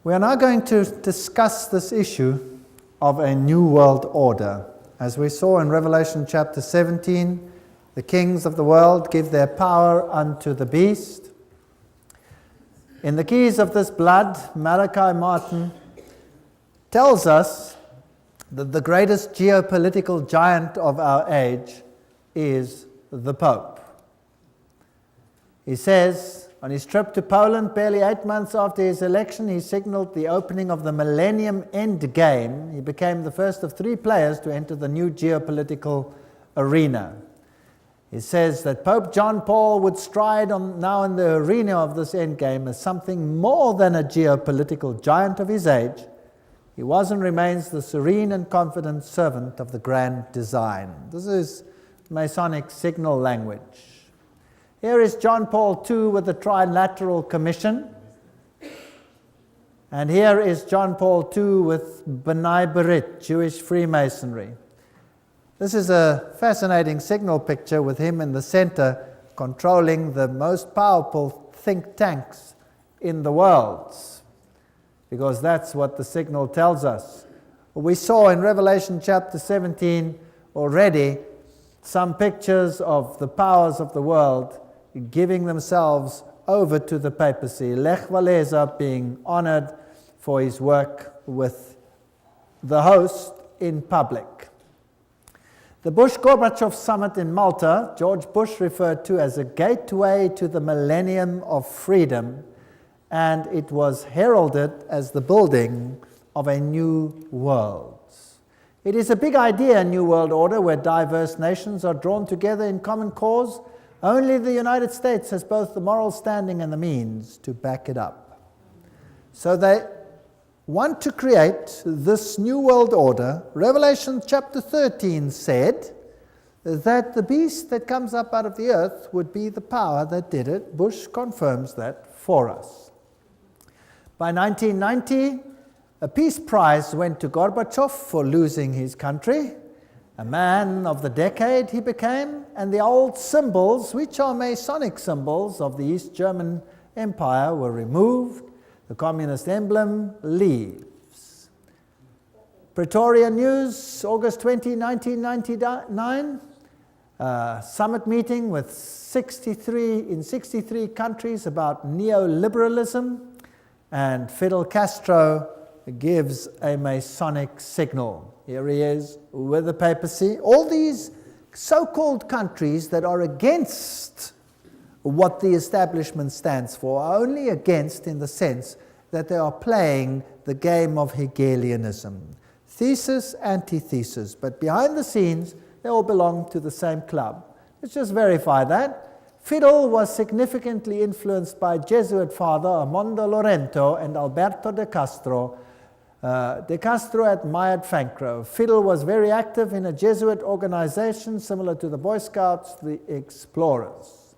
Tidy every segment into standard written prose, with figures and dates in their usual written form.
We are now going to discuss this issue of a new world order. As we saw in Revelation chapter 17, the kings of the world give their power unto the beast. In the Keys of this Blood, Malachi Martin tells us that the greatest geopolitical giant of our age is the Pope. He says, on his trip to Poland, barely 8 months after his election, he signaled the opening of the Millennium End Game. He became the first of 3 players to enter the new geopolitical arena. He says that Pope John Paul would stride now in the arena of this endgame as something more than a geopolitical giant of his age. He was and remains the serene and confident servant of the grand design. This is Masonic signal language. Here is John Paul II with the Trilateral Commission. And here is John Paul II with B'nai B'rith, Jewish Freemasonry. This is a fascinating signal picture with him in the center controlling the most powerful think tanks in the world, because that's what the signal tells us. We saw in Revelation chapter 17 already some pictures of the powers of the world giving themselves over to the papacy. Lech Walesa being honored for his work with the host in public. The Bush-Gorbachev summit in Malta, George Bush referred to as a gateway to the millennium of freedom, and it was heralded as the building of a new world. It is a big idea, a new world order, where diverse nations are drawn together in common cause. Only the United States has both the moral standing and the means to back it up. So they want to create this new world order. Revelation chapter 13 said that the beast that comes up out of the earth would be the power that did it. Bush confirms that for us. By 1990, a peace prize went to Gorbachev for losing his country. A man of the decade he became, and the old symbols, which are Masonic symbols of the East German Empire, were removed. The communist emblem leaves. Pretoria News, August 20, 1999. Summit meeting with 63 countries about neoliberalism, and Fidel Castro gives a Masonic signal. Here he is with the papacy. All these so-called countries that are against what the establishment stands for are only against in the sense that they are playing the game of Hegelianism. Thesis, antithesis, but behind the scenes, they all belong to the same club. Let's just verify that. Fidel was significantly influenced by Jesuit father Armando Lorente and Alberto de Castro. De Castro admired Fancro. Fidel was very active in a Jesuit organization similar to the Boy Scouts, the Explorers.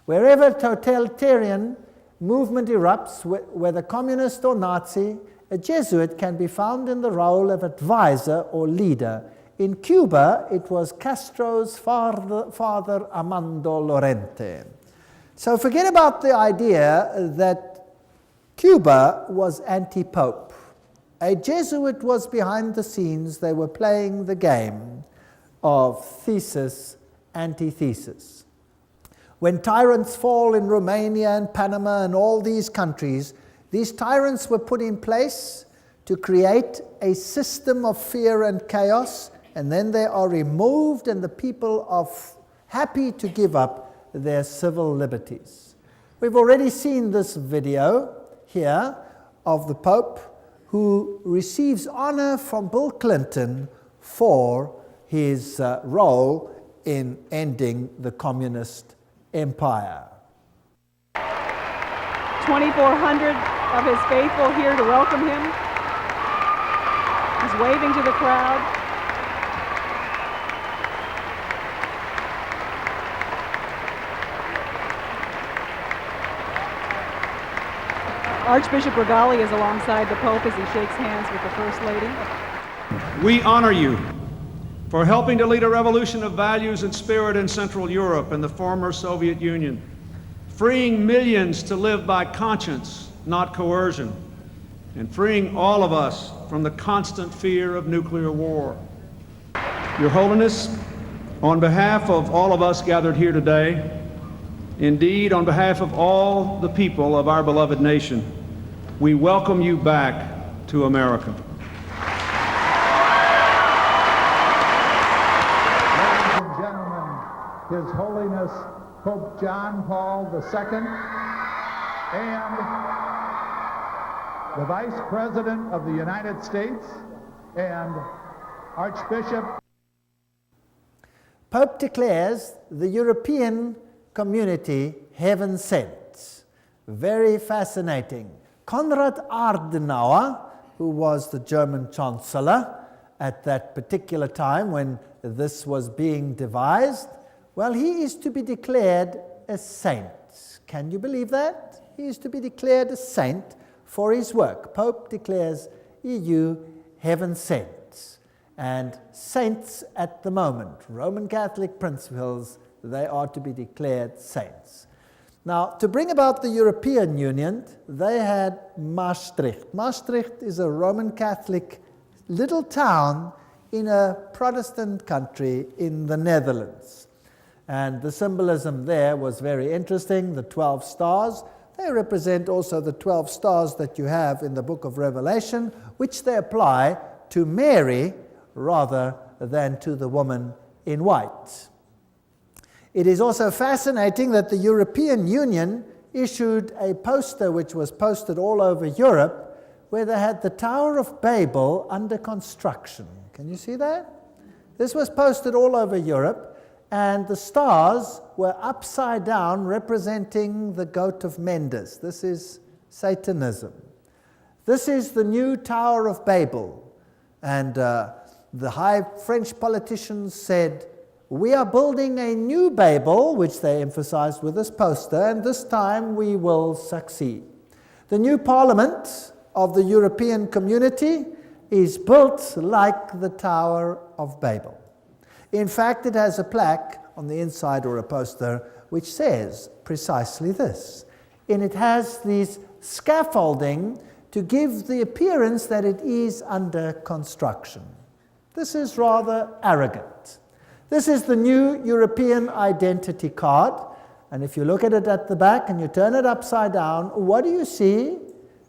Wherever totalitarian movement erupts, whether communist or Nazi, a Jesuit can be found in the role of advisor or leader. In Cuba, it was Castro's father Armando Lorente. So forget about the idea that Cuba was anti-pope. A Jesuit was behind the scenes. They were playing the game of thesis, antithesis. When tyrants fall in Romania and Panama and all these countries, these tyrants were put in place to create a system of fear and chaos, and then they are removed and the people are happy to give up their civil liberties. We've already seen this video here of the Pope who receives honor from Bill Clinton for his role in ending the communist empire. 2,400 of his faithful here to welcome him. He's waving to the crowd. Archbishop Regali is alongside the Pope as he shakes hands with the First Lady. We honor you for helping to lead a revolution of values and spirit in Central Europe and the former Soviet Union, freeing millions to live by conscience, not coercion, and freeing all of us from the constant fear of nuclear war. Your Holiness, on behalf of all of us gathered here today, indeed on behalf of all the people of our beloved nation, we welcome you back to America. Ladies and gentlemen, His Holiness Pope John Paul II and the Vice President of the United States and Archbishop. Pope declares the European community heaven sent. Very fascinating. Konrad Adenauer, who was the German Chancellor at that particular time when this was being devised, well, he is to be declared a saint. Can you believe that? He is to be declared a saint for his work. Pope declares EU heaven sent. And saints at the moment, Roman Catholic principles, they are to be declared saints. Now, to bring about the European Union, they had Maastricht. Maastricht is a Roman Catholic little town in a Protestant country in the Netherlands. And the symbolism there was very interesting. The 12 stars, they represent also the 12 stars that you have in the book of Revelation, which they apply to Mary rather than to the woman in white. It is also fascinating that the European Union issued a poster which was posted all over Europe where they had the Tower of Babel under construction. Can you see that? This was posted all over Europe, and the stars were upside down representing the goat of Mendes. This is Satanism. This is the new Tower of Babel. And the high French politicians said, we are building a new Babel, which they emphasized with this poster, and this time we will succeed. The new parliament of the European community is built like the Tower of Babel. In fact, it has a plaque on the inside or a poster which says precisely this. And it has these scaffolding to give the appearance that it is under construction. This is rather arrogant. This is the new European identity card, and if you look at it at the back and you turn it upside down, what do you see?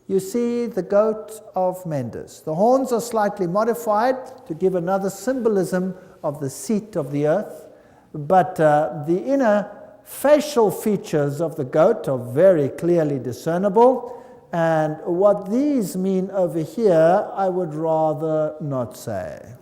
You see the goat of Mendes. The horns are slightly modified to give another symbolism of the seat of the earth, but the inner facial features of the goat are very clearly discernible, and what these mean over here, I would rather not say.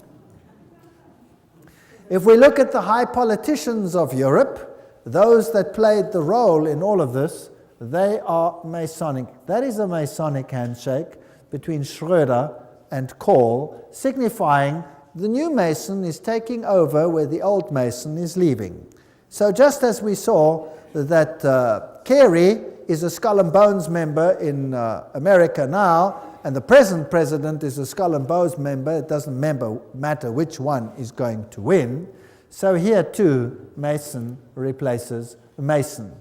If we look at the high politicians of Europe, those that played the role in all of this, they are Masonic. That is a Masonic handshake between Schröder and Kohl, signifying the new Mason is taking over where the old Mason is leaving. So just as we saw that Kerry is a Skull and Bones member in America now, and the present president is a Skull and Bones member, it doesn't matter which one is going to win. So here too, Mason replaces Mason.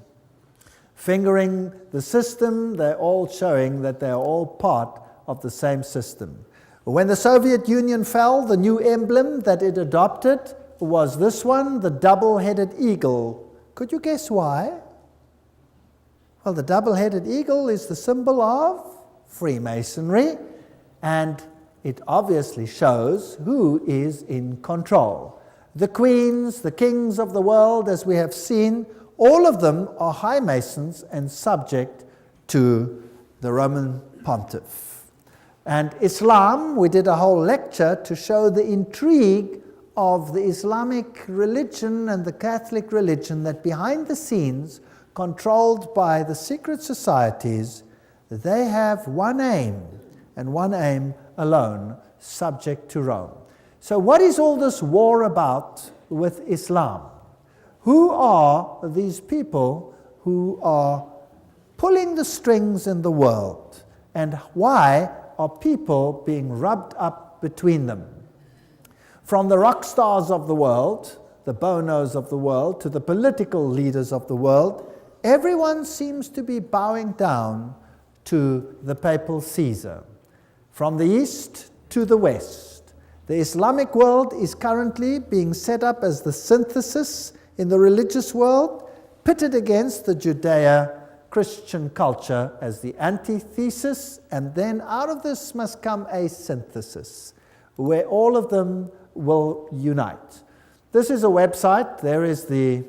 Fingering the system, they're all showing that they're all part of the same system. When the Soviet Union fell, the new emblem that it adopted was this one, the double-headed eagle. Could you guess why? Well, the double-headed eagle is the symbol of Freemasonry, and it obviously shows who is in control. The queens, the kings of the world, as we have seen, all of them are high Masons and subject to the Roman Pontiff. And Islam, we did a whole lecture to show the intrigue of the Islamic religion and the Catholic religion, that behind the scenes, controlled by the secret societies, they have one aim, and one aim alone, subject to Rome. So what is all this war about with Islam? Who are these people who are pulling the strings in the world? And why are people being rubbed up between them? From the rock stars of the world, the Bonos of the world, to the political leaders of the world, everyone seems to be bowing down to the papal Caesar. from the east to the west. The Islamic world is currently being set up as the synthesis in the religious world, pitted against the Judeo-Christian culture as the antithesis, and then out of this must come a synthesis, where all of them will unite. This is a website. There is the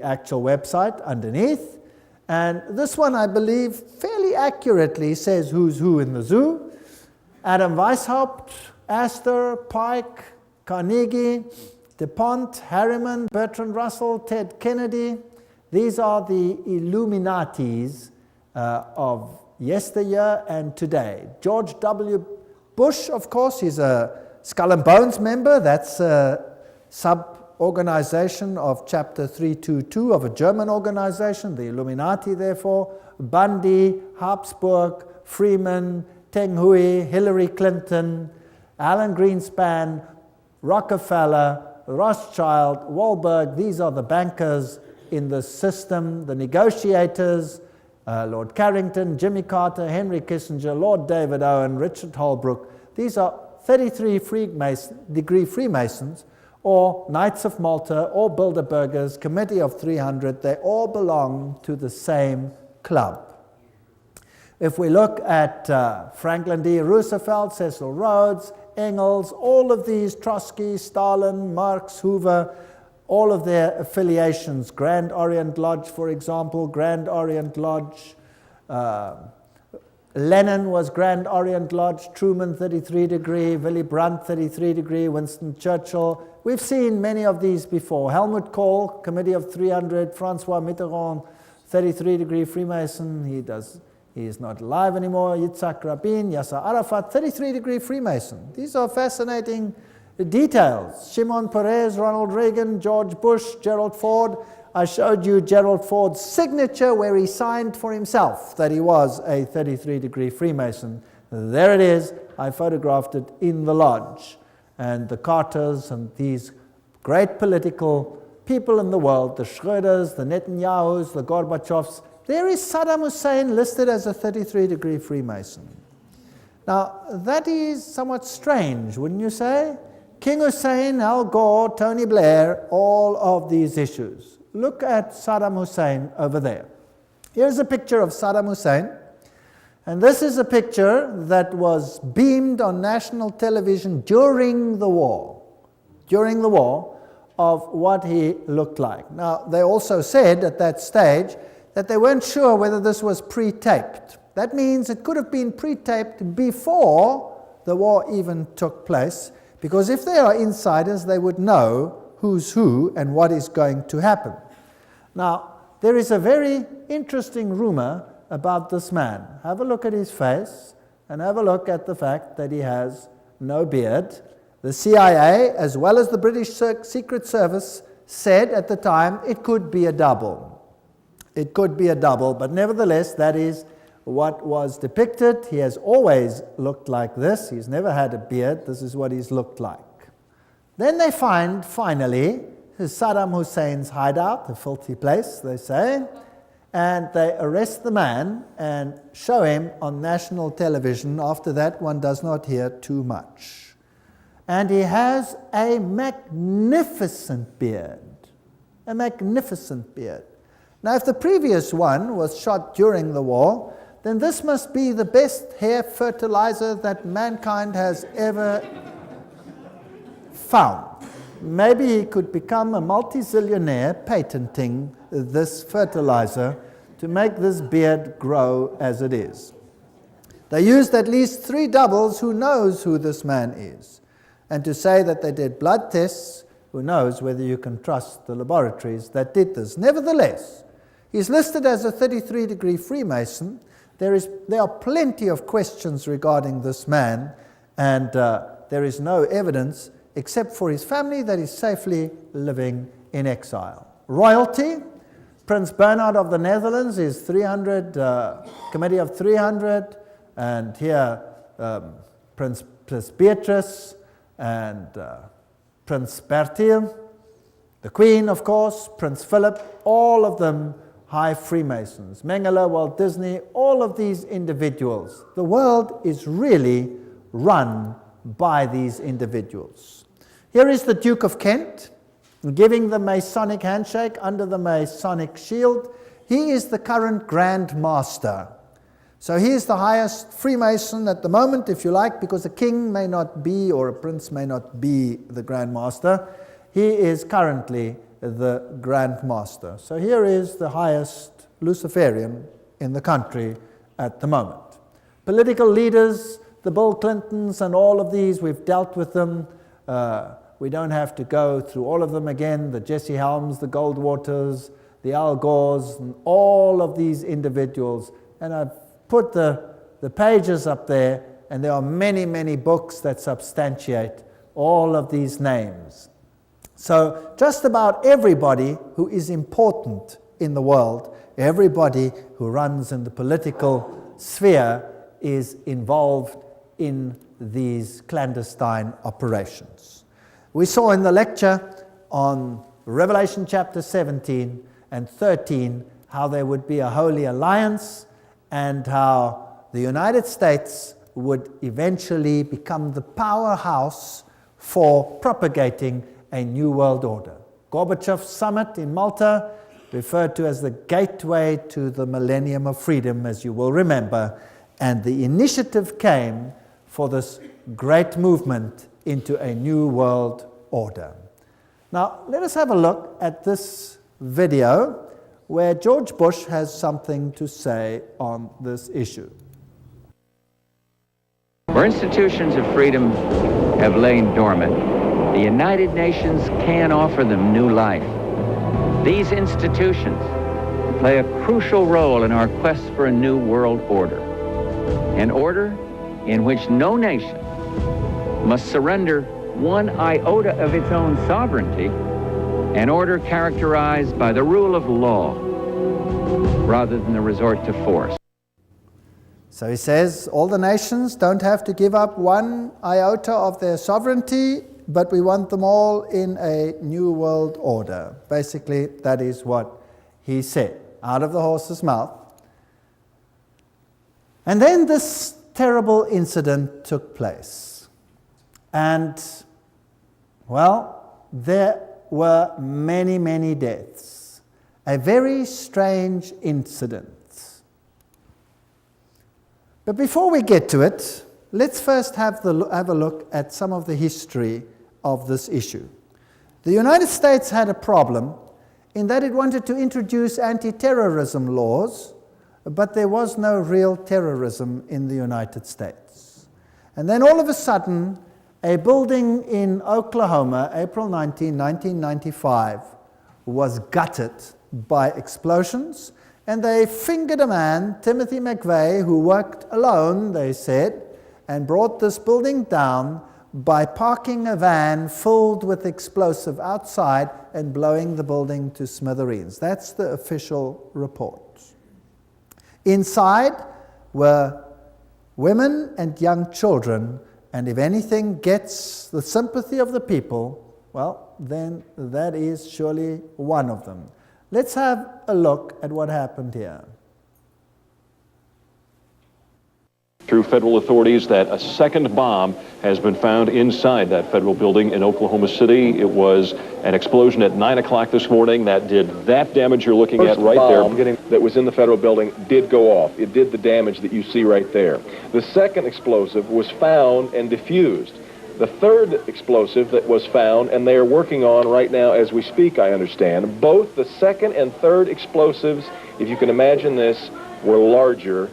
actual website underneath. And this one, I believe, fairly accurately says who's who in the zoo. Adam Weishaupt, Astor, Pike, Carnegie, DuPont, Harriman, Bertrand Russell, Ted Kennedy. These are the Illuminatis of yesteryear and today. George W. Bush, of course, he's a Skull and Bones member. That's a sub-organization of Chapter 322 of a German organization, the Illuminati, therefore. Bundy, Habsburg, Freeman, Teng Hui, Hillary Clinton, Alan Greenspan, Rockefeller, Rothschild, Wahlberg. These are the bankers in the system, the negotiators, Lord Carrington, Jimmy Carter, Henry Kissinger, Lord David Owen, Richard Holbrooke. These are 33-degree Freemasons, or Knights of Malta, or Bilderbergers, Committee of 300. They all belong to the same club. If we look at Franklin D. Roosevelt, Cecil Rhodes, Engels, all of these, Trotsky, Stalin, Marx, Hoover, all of their affiliations, Grand Orient Lodge, for example, Grand Orient Lodge, Lenin was Grand Orient Lodge, Truman 33-degree, Willy Brandt 33-degree, Winston Churchill. We've seen many of these before. Helmut Kohl, Committee of 300, Francois Mitterrand, 33-degree Freemason. He is not alive anymore. Yitzhak Rabin, Yasser Arafat, 33-degree Freemason. These are fascinating details. Shimon Peres, Ronald Reagan, George Bush, Gerald Ford. I showed you Gerald Ford's signature where he signed for himself that he was a 33-degree Freemason. There it is. I photographed it in the lodge. And the Carters and these great political people in the world, the Schröders, the Netanyahus, the Gorbachevs, there is Saddam Hussein listed as a 33-degree Freemason. Now, that is somewhat strange, wouldn't you say? King Hussein, Al Gore, Tony Blair, all of these issues. Look at Saddam Hussein over there. Here's a picture of Saddam Hussein. And this is a picture that was beamed on national television during the war, of what he looked like. Now, they also said at that stage that they weren't sure whether this was pre-taped. That means it could have been pre-taped before the war even took place, because if they are insiders, they would know who's who and what is going to happen. Now, there is a very interesting rumor about this man. Have a look at his face and have a look at the fact that he has no beard. The CIA, as well as the British Secret Service, said at the time it could be a double. It could be a double, but nevertheless, that is what was depicted. He has always looked like this. He's never had a beard. This is what he's looked like. Then they find, finally, Saddam Hussein's hideout, a filthy place, they say, and they arrest the man and show him on national television. After that, one does not hear too much. And he has a magnificent beard, a magnificent beard. Now, if the previous one was shot during the war, then this must be the best hair fertilizer that mankind has ever found. Maybe he could become a multi-zillionaire patenting this fertilizer to make this beard grow as it is. They used at least 3 doubles. Who knows who this man is? And to say that they did blood tests, who knows whether you can trust the laboratories that did this. Nevertheless, he's listed as a 33-degree Freemason. There are plenty of questions regarding this man, and there is no evidence except for his family that is safely living in exile. Royalty, Prince Bernhard of the Netherlands is 300, Committee of 300, and here Prince Beatrice and Prince Bertil, the Queen, of course, Prince Philip, all of them high Freemasons, Mengele, Walt Disney, all of these individuals. The world is really run by these individuals. Here is the Duke of Kent giving the Masonic handshake under the Masonic shield. He is the current Grand Master. So he is the highest Freemason at the moment, if you like, because a king may not be, or a prince may not be the Grand Master. He is currently the Grand Master. So here is the highest Luciferian in the country at the moment. Political leaders, the Bill Clintons and all of these, we've dealt with them. We don't have to go through all of them again, the Jesse Helms, the Goldwaters, the Al Gores, and all of these individuals. And I've put the pages up there, and there are many, many books that substantiate all of these names. So just about everybody who is important in the world, everybody who runs in the political sphere is involved in these clandestine operations. We saw in the lecture on Revelation chapter 17 and 13 how there would be a holy alliance and how the United States would eventually become the powerhouse for propagating a new world order. Gorbachev's summit in Malta, referred to as the gateway to the millennium of freedom, as you will remember, and the initiative came for this great movement into a new world order. Now, let us have a look at this video where George Bush has something to say on this issue. Where institutions of freedom have lain dormant, the United Nations can offer them new life. These institutions play a crucial role in our quest for a new world order, an order in which no nation must surrender one iota of its own sovereignty, an order characterized by the rule of law rather than the resort to force. So he says all the nations don't have to give up one iota of their sovereignty, but we want them all in a new world order. Basically, that is what he said, out of the horse's mouth. And then this terrible incident took place. And, well, there were many, many deaths. A very strange incident. But before we get to it, let's first have a look at some of the history of this issue. The United States had a problem in that it wanted to introduce anti-terrorism laws, but there was no real terrorism in the United States. And then all of a sudden, a building in Oklahoma, April 19, 1995, was gutted by explosions, and they fingered a man, Timothy McVeigh, who worked alone, they said, and brought this building down by parking a van filled with explosive outside and blowing the building to smithereens. That's the official report. Inside were women and young children, and if anything gets the sympathy of the people, well, then that is surely one of them. Let's have a look at what happened here. Through federal authorities that a second bomb has been found inside that federal building in Oklahoma City. It was an explosion at 9 o'clock this morning that did that damage you're looking at right there. That was in the federal building did go off. It did the damage that you see right there. The second explosive was found and diffused. The third explosive that was found, and they are working on right now as we speak, I understand, both the second and third explosives, if you can imagine this, were larger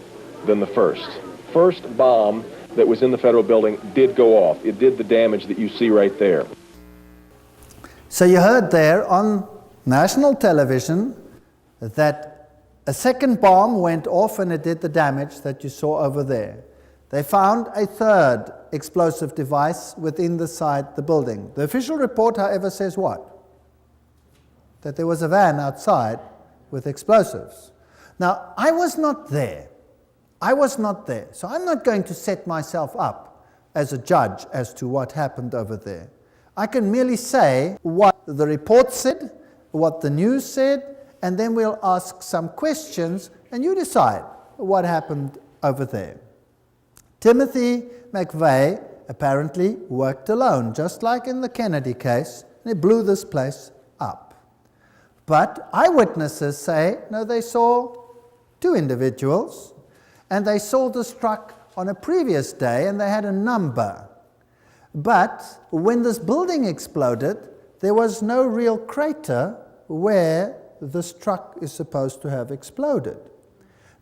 than the first. First bomb that was in the federal building did go off. It did the damage that you see right there. So you heard there on national television that a second bomb went off and it did the damage that you saw over there. They found a third explosive device within the building. The official report, however, says what? That there was a van outside with explosives. Now, I was not there. So I'm not going to set myself up as a judge as to what happened over there. I can merely say what the report said, what the news said, and then we'll ask some questions, and you decide what happened over there. Timothy McVeigh apparently worked alone, just like in the Kennedy case, and he blew this place up. But eyewitnesses say, no, they saw two individuals, and they saw this truck on a previous day, and they had a number. But when this building exploded, there was no real crater where this truck is supposed to have exploded.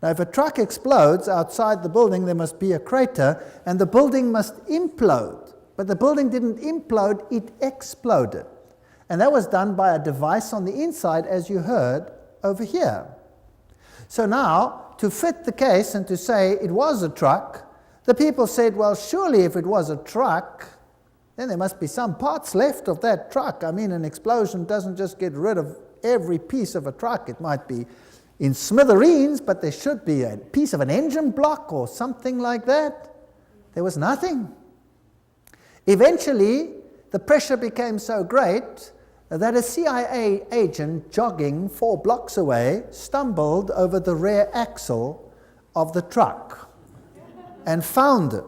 Now, if a truck explodes outside the building, there must be a crater, and the building must implode. But the building didn't implode, it exploded. And that was done by a device on the inside, as you heard over here. So now, to fit the case and to say it was a truck, the people said, well, surely if it was a truck, then there must be some parts left of that truck. I mean, an explosion doesn't just get rid of every piece of a truck. It might be in smithereens, but there should be a piece of an engine block or something like that. There was nothing. Eventually, the pressure became so great that a CIA agent jogging 4 blocks away stumbled over the rear axle of the truck and found it.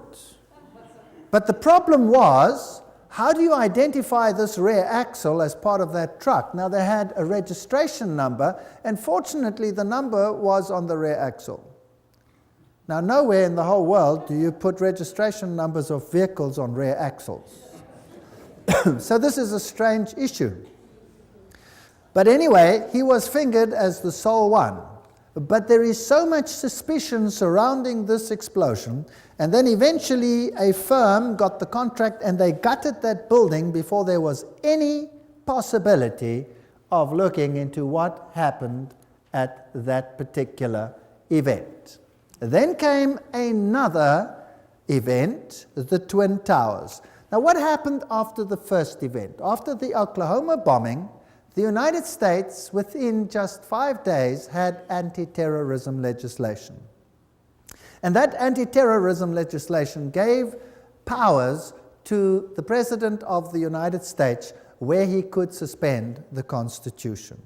But the problem was, how do you identify this rear axle as part of that truck? Now, they had a registration number, and fortunately, the number was on the rear axle. Now, nowhere in the whole world do you put registration numbers of vehicles on rear axles. So this is a strange issue. But anyway, he was fingered as the sole one. But there is so much suspicion surrounding this explosion, and then eventually a firm got the contract and they gutted that building before there was any possibility of looking into what happened at that particular event. Then came another event, the Twin Towers. Now, what happened after the first event? After the Oklahoma bombing, the United States, within just 5 days, had anti-terrorism legislation. And that anti-terrorism legislation gave powers to the President of the United States where he could suspend the Constitution.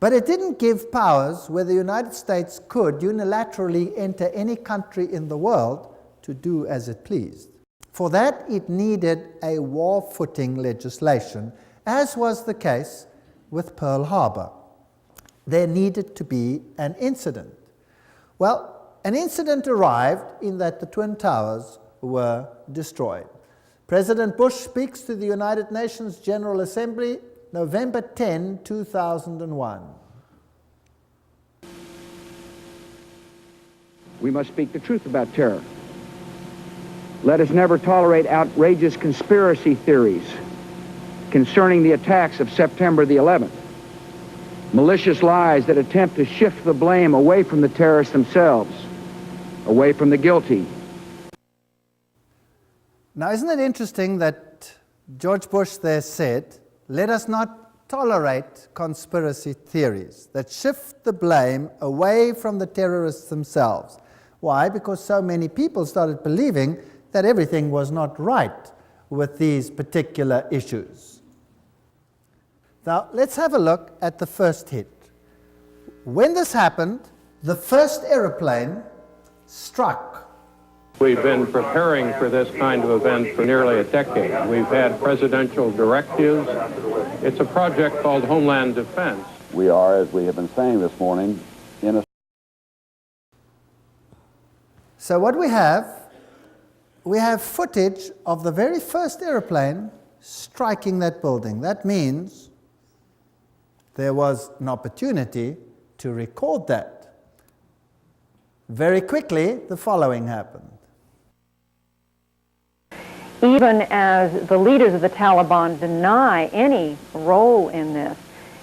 But it didn't give powers where the United States could unilaterally enter any country in the world to do as it pleased. For that, it needed a war-footing legislation, as was the case with Pearl Harbor. There needed to be an incident. Well, an incident arrived in that the Twin Towers were destroyed. President Bush speaks to the United Nations General Assembly November 10, 2001. We must speak the truth about terror. Let us never tolerate outrageous conspiracy theories concerning the attacks of September the 11th. Malicious lies that attempt to shift the blame away from the terrorists themselves, away from the guilty. Now, isn't it interesting that George Bush there said, let us not tolerate conspiracy theories that shift the blame away from the terrorists themselves. Why? Because so many people started believing that everything was not right with these particular issues. Now, let's have a look at the first hit. When this happened, the first airplane struck. We've been preparing for this kind of event for nearly a decade. We've had presidential directives. It's a project called Homeland Defense. We are, as we have been saying this morning, in a... So what we have footage of the very first airplane striking that building. That means there was an opportunity to record that. Very quickly, the following happened. Even as the leaders of the Taliban deny any role in this,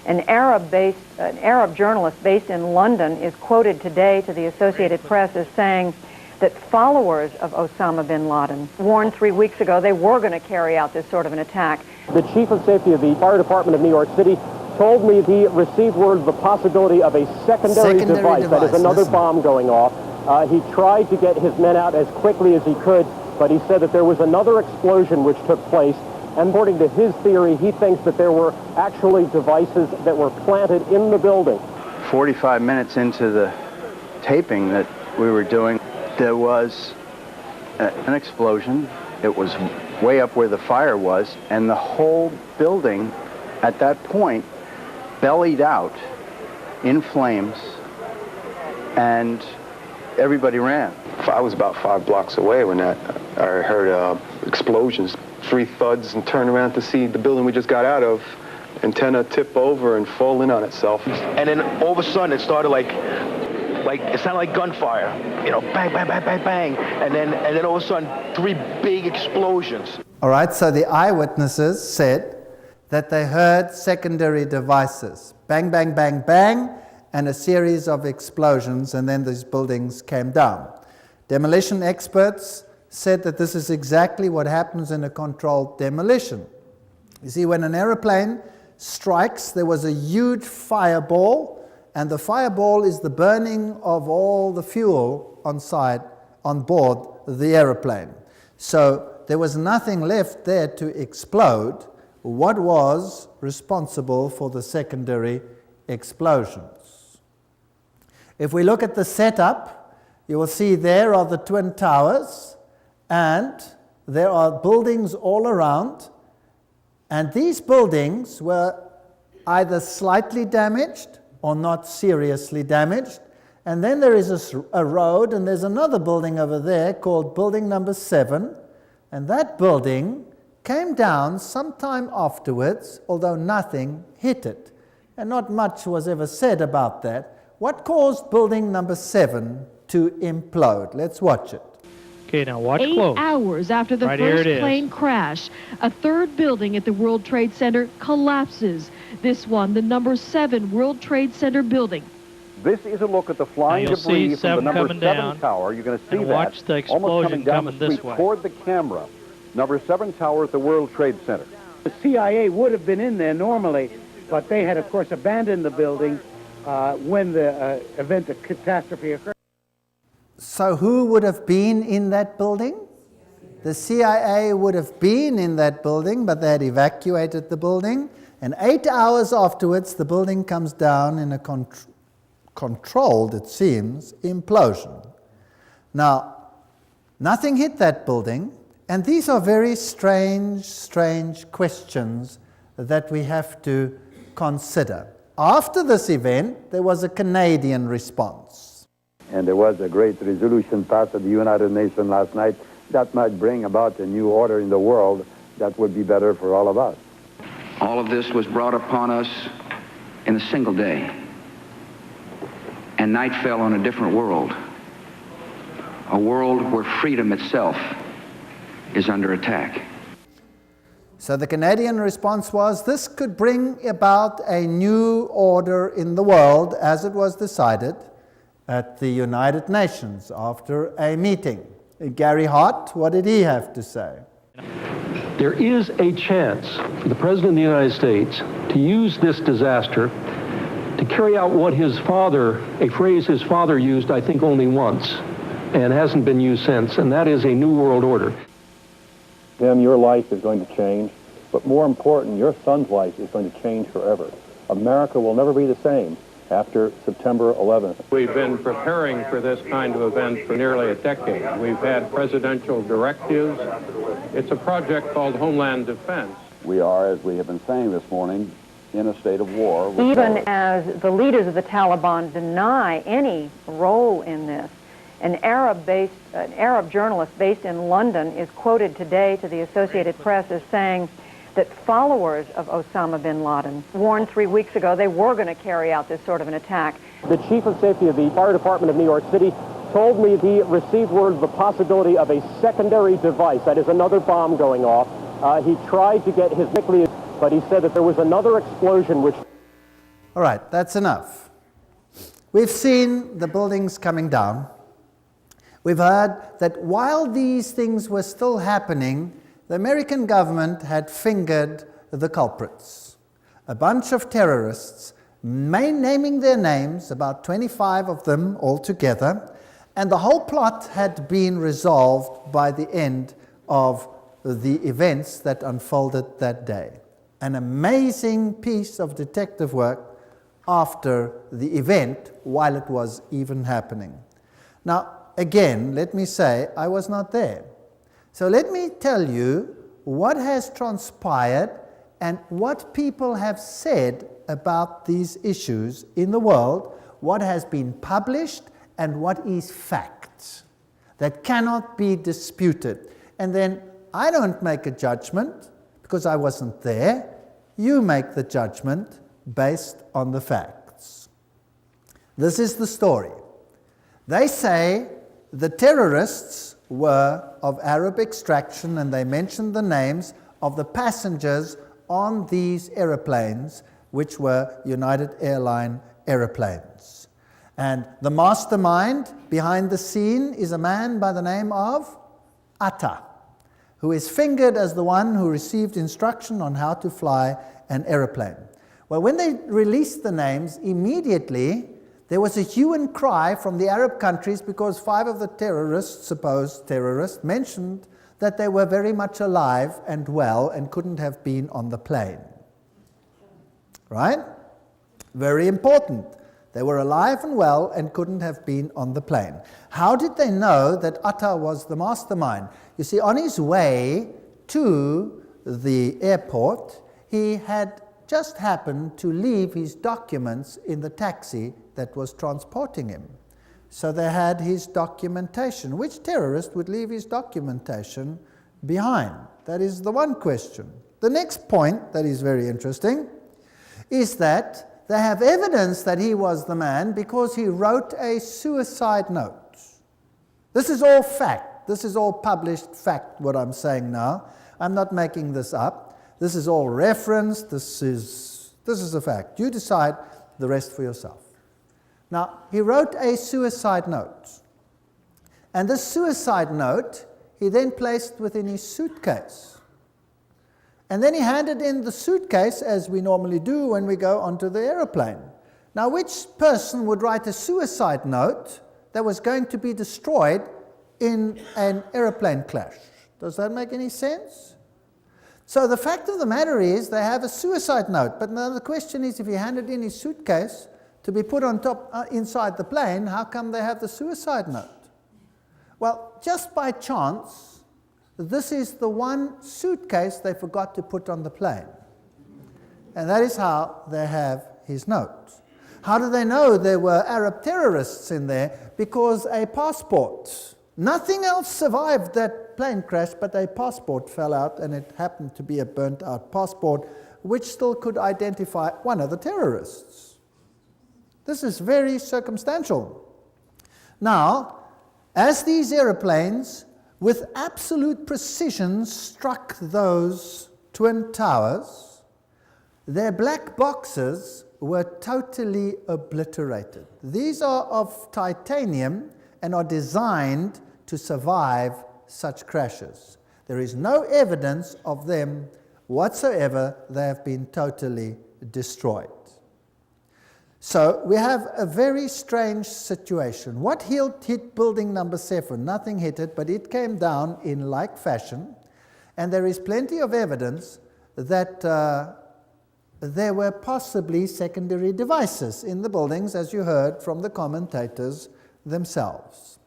an Arab journalist based in London is quoted today to the Associated Press as saying that followers of Osama bin Laden warned 3 weeks ago they were going to carry out this sort of an attack. The chief of safety of the fire department of New York City told me he received word of the possibility of a secondary device, that is another bomb going off. He tried to get his men out as quickly as he could, but he said that there was another explosion which took place. And according to his theory, he thinks that there were actually devices that were planted in the building. 45 minutes into the taping that we were doing, there was an explosion. It was way up where the fire was, and the whole building at that point bellied out in flames, and everybody ran. I was about 5 blocks away when I heard explosions, 3 thuds, and turned around to see the building we just got out of, antenna tip over and fall in on itself. And then all of a sudden it started like it sounded like gunfire, you know, bang, bang, bang, bang, bang, and then all of a sudden 3 big explosions. All right, so the eyewitnesses said that they heard secondary devices, bang, bang, bang, bang, and a series of explosions, and then these buildings came down. Demolition experts said that this is exactly what happens in a controlled demolition. You see, when an aeroplane strikes, there was a huge fireball, and the fireball is the burning of all the fuel on board the aeroplane. So there was nothing left there to explode. What was responsible for the secondary explosions? If we look at the setup, you will see there are the Twin Towers, and there are buildings all around, and these buildings were either slightly damaged or not seriously damaged. And then there is a road, and there's another building over there called building number 7, and that building came down sometime afterwards, although nothing hit it. And not much was ever said about that. What caused building number 7 to implode? Let's watch it. Okay, now watch 8 close. hours after the first plane crash, a third building at the World Trade Center collapses. This one, the number 7 World Trade Center building. This is a look at the flying debris from the number 7 tower. You're going to see that watch the explosion almost coming down coming the this street way. toward the camera. Number 7 tower at the World Trade Center. The CIA would have been in there normally, but they had, of course, abandoned the building when the the catastrophe occurred. So who would have been in that building? The CIA would have been in that building, but they had evacuated the building. And 8 hours afterwards, the building comes down in a controlled, it seems, implosion. Now, nothing hit that building, and these are very strange questions that we have to consider. After this event, there was a Canadian response. And there was a great resolution passed at the United Nations last night that might bring about a new order in the world that would be better for all of us. All of this was brought upon us in a single day, and night fell on a different world, a world where freedom itself is under attack. So the Canadian response was this could bring about a new order in the world, as it was decided at the United Nations after a meeting. Gary Hart, what did he have to say? There is a chance for the President of the United States to use this disaster to carry out what his father, a phrase his father used, I think, only once, and hasn't been used since, and that is a new world order. Tim, your life is going to change, but more important, your son's life is going to change forever. America will never be the same after September 11th. We've been preparing for this kind of event for nearly a decade. We've had presidential directives. It's a project called Homeland Defense. We are, as we have been saying this morning, in a state of war. Even as the leaders of the Taliban deny any role in this, an Arab journalist based in London is quoted today to the Associated Press as saying that followers of Osama bin Laden warned 3 weeks ago they were going to carry out this sort of an attack. The chief of safety of the fire department of New York City told me he received word of the possibility of a secondary device, that is another bomb going off. He tried to get his nuclear, but he said that there was another explosion which... All right, that's enough. We've seen the buildings coming down. We've heard that while these things were still happening, the American government had fingered the culprits. A bunch of terrorists, naming their names, about 25 of them altogether, and the whole plot had been resolved by the end of the events that unfolded that day. An amazing piece of detective work after the event while it was even happening. Now, again, let me say I was not there. So let me tell you what has transpired and what people have said about these issues in the world, what has been published, and what is fact that cannot be disputed. And then I don't make a judgment because I wasn't there. You make the judgment based on the facts. This is the story. They say the terrorists were of Arab extraction, and they mentioned the names of the passengers on these aeroplanes, which were United Airlines aeroplanes. And the mastermind behind the scene is a man by the name of Atta, who is fingered as the one who received instruction on how to fly an aeroplane. Well, when they released the names, immediately there was a hue and cry from the Arab countries because 5 of the terrorists, supposed terrorists, mentioned that they were very much alive and well and couldn't have been on the plane. Right? Very important. They were alive and well and couldn't have been on the plane. How did they know that Atta was the mastermind? You see, on his way to the airport, he had just happened to leave his documents in the taxi that was transporting him. So they had his documentation. Which terrorist would leave his documentation behind? That is the one question. The next point that is very interesting is that they have evidence that he was the man because he wrote a suicide note. This is all fact. This is all published fact, what I'm saying now. I'm not making this up. This is all referenced. This is a fact. You decide the rest for yourself. Now, he wrote a suicide note. And this suicide note, he then placed within his suitcase. And then he handed in the suitcase, as we normally do when we go onto the aeroplane. Now, which person would write a suicide note that was going to be destroyed in an aeroplane crash? Does that make any sense? So the fact of the matter is they have a suicide note. But now the question is, if he handed in his suitcase to be put on top inside the plane, how come they have the suicide note? Well, just by chance, this is the one suitcase they forgot to put on the plane. And that is how they have his note. How do they know there were Arab terrorists in there? Because a passport. Nothing else survived that plane crash, but a passport fell out, and it happened to be a burnt-out passport, which still could identify one of the terrorists. This is very circumstantial. Now, as these aeroplanes, with absolute precision, struck those twin towers, their black boxes were totally obliterated. These are of titanium and are designed to survive such crashes. There is no evidence of them whatsoever. They have been totally destroyed. So we have a very strange situation. What hit building number 7? Nothing hit it, but it came down in like fashion. And there is plenty of evidence that there were possibly secondary devices in the buildings, as you heard from the commentators themselves.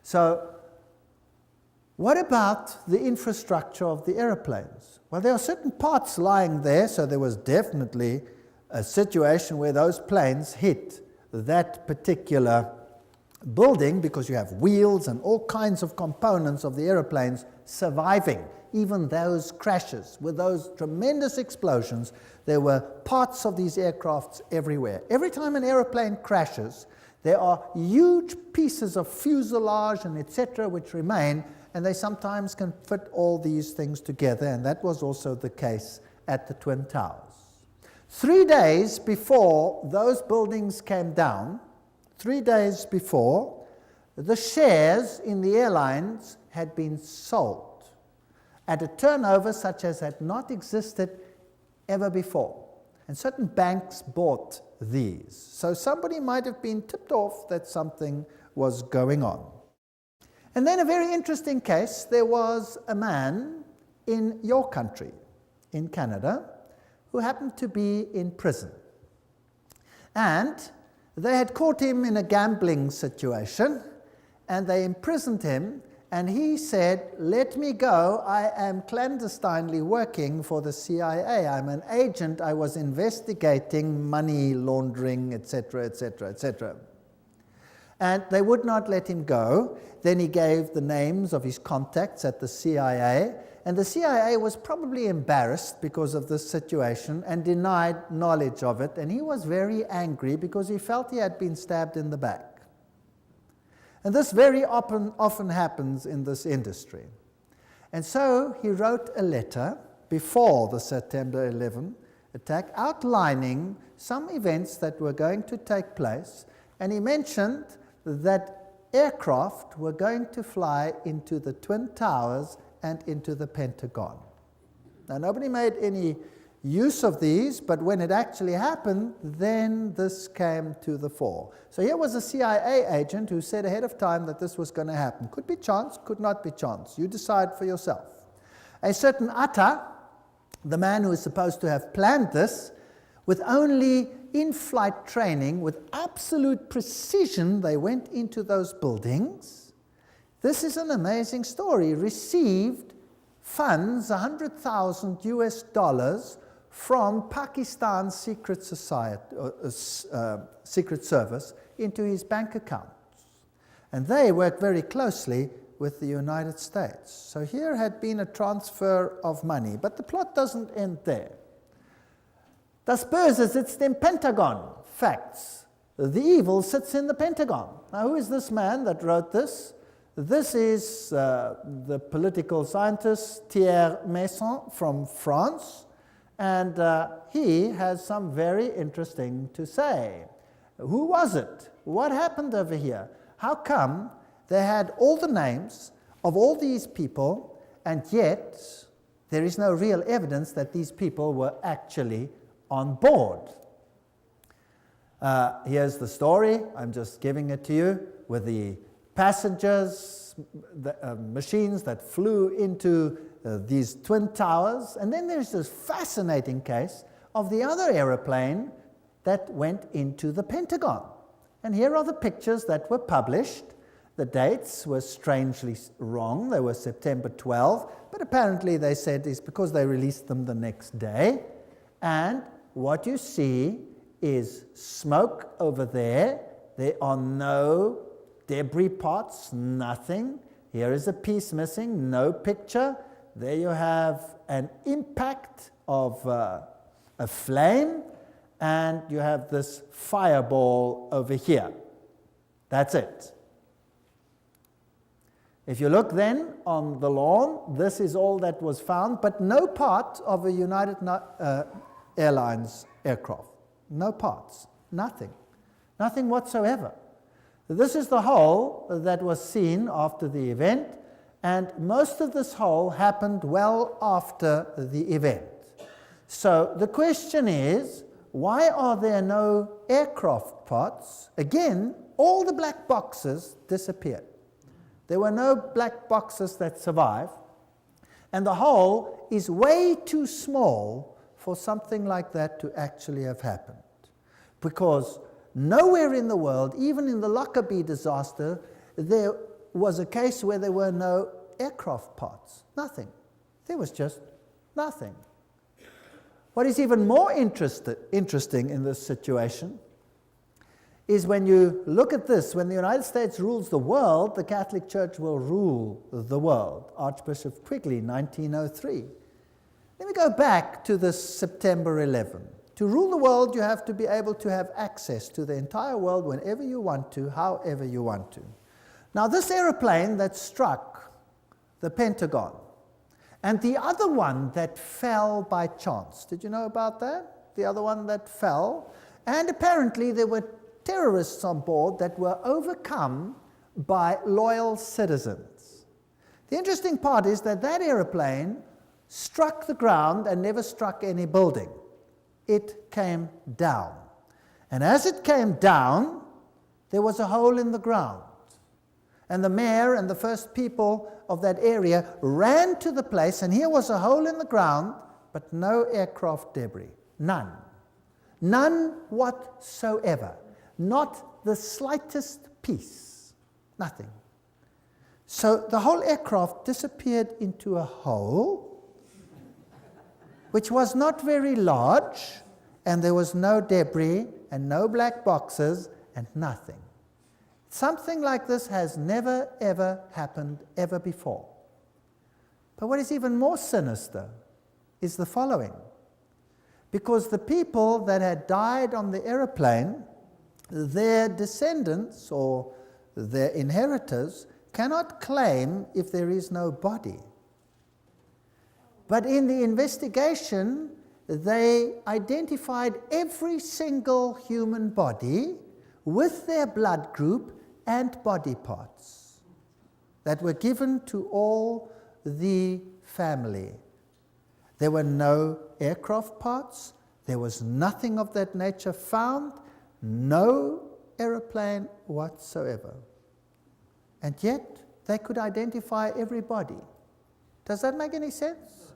So what about the infrastructure of the aeroplanes? Well, there are certain parts lying there, so there was definitely a situation where those planes hit that particular building because you have wheels and all kinds of components of the aeroplanes surviving. Even those crashes with those tremendous explosions, there were parts of these aircrafts everywhere. Every time an aeroplane crashes, there are huge pieces of fuselage and etc. which remain, and they sometimes can fit all these things together, and that was also the case at the Twin Towers. 3 days before those buildings came down, 3 days before, the shares in the airlines had been sold at a turnover such as had not existed ever before. And certain banks bought these. So somebody might have been tipped off that something was going on. And then a very interesting case, there was a man in your country, in Canada, who happened to be in prison. And they had caught him in a gambling situation, and they imprisoned him, and he said, "Let me go, I am clandestinely working for the CIA. I'm an agent, I was investigating money laundering, etc., etc., etc." And they would not let him go. Then he gave the names of his contacts at the CIA, and the CIA was probably embarrassed because of this situation and denied knowledge of it, and he was very angry because he felt he had been stabbed in the back. And this very often happens in this industry. And so he wrote a letter before the September 11 attack outlining some events that were going to take place, and he mentioned that aircraft were going to fly into the Twin Towers and into the Pentagon. Now, nobody made any use of these, but when it actually happened, then this came to the fore. So here was a CIA agent who said ahead of time that this was going to happen. Could be chance, could not be chance. You decide for yourself. A certain Atta, the man who is supposed to have planned this, with only in-flight training, with absolute precision, they went into those buildings. This is an amazing story. Received funds, $100,000 US, from Pakistan's secret service into his bank accounts. And they worked very closely with the United States. So here had been a transfer of money, but the plot doesn't end there. Das Böse sitzt im Pentagon. Facts. The evil sits in the Pentagon. Now, who is this man that wrote this? This is the political scientist Thierry Meyssan from France, and he has some very interesting to say. Who was it? What happened over here? How come they had all the names of all these people, and yet there is no real evidence that these people were actually on board? Here's the story. I'm just giving it to you with the passengers, the machines that flew into these Twin Towers. And then there's this fascinating case of the other aeroplane that went into the Pentagon. And here are the pictures that were published. The dates were strangely wrong. They were September 12, but apparently they said it's because they released them the next day. And what you see is smoke over there. There are no debris pots, nothing. Here is a piece missing, no picture. There you have an impact of a flame, and you have this fireball over here. That's it. If you look then on the lawn, this is all that was found, but no part of a United Airlines aircraft. No parts, nothing whatsoever. This is the hole that was seen after the event, and most of this hole happened well after the event. So the question is, why are there no aircraft parts? Again, all the black boxes disappeared. There were no black boxes that survived, and the hole is way too small for something like that to actually have happened. Because nowhere in the world, even in the Lockerbie disaster, there was a case where there were no aircraft parts. Nothing. There was just nothing. What is even more interesting in this situation is when you look at this, when the United States rules the world, the Catholic Church will rule the world. Archbishop Quigley, 1903. Let me go back to this September 11. To rule the world, you have to be able to have access to the entire world whenever you want to, however you want to. Now, this aeroplane that struck the Pentagon, and the other one that fell by chance, did you know about that? The other one that fell, and apparently there were terrorists on board that were overcome by loyal citizens. The interesting part is that that aeroplane struck the ground and never struck any building. It came down. And as it came down, there was a hole in the ground. And the mayor and the first people of that area ran to the place, and here was a hole in the ground, but no aircraft debris. None. None whatsoever. Not the slightest piece. Nothing. So the whole aircraft disappeared into a hole, which was not very large, and there was no debris and no black boxes and nothing. Something like this has never, ever happened ever before. But what is even more sinister is the following. Because the people that had died on the aeroplane, their descendants or their inheritors cannot claim if there is no body. But in the investigation, they identified every single human body with their blood group and body parts that were given to all the family. There were no aircraft parts. There was nothing of that nature found. No aeroplane whatsoever. And yet, they could identify everybody. Does that make any sense?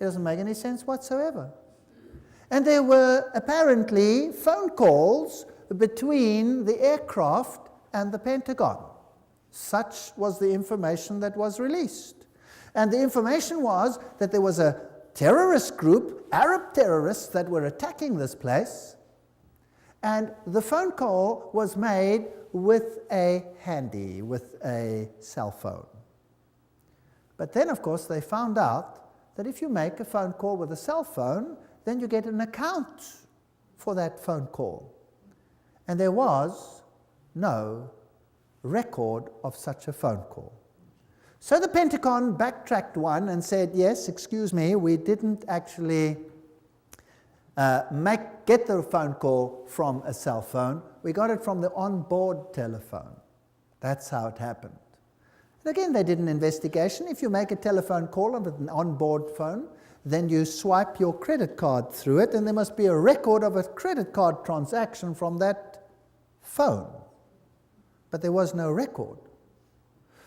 It doesn't make any sense whatsoever. And there were apparently phone calls between the aircraft and the Pentagon. Such was the information that was released. And the information was that there was a terrorist group, Arab terrorists, that were attacking this place. And the phone call was made with a handy, with a cell phone. But then, of course, they found out that if you make a phone call with a cell phone, then you get an account for that phone call. And there was no record of such a phone call. So the Pentagon backtracked one and said, yes, excuse me, we didn't actually get the phone call from a cell phone. We got it from the onboard telephone. That's how it happened. And again, they did an investigation. If you make a telephone call with an onboard phone, then you swipe your credit card through it, and there must be a record of a credit card transaction from that phone. But there was no record.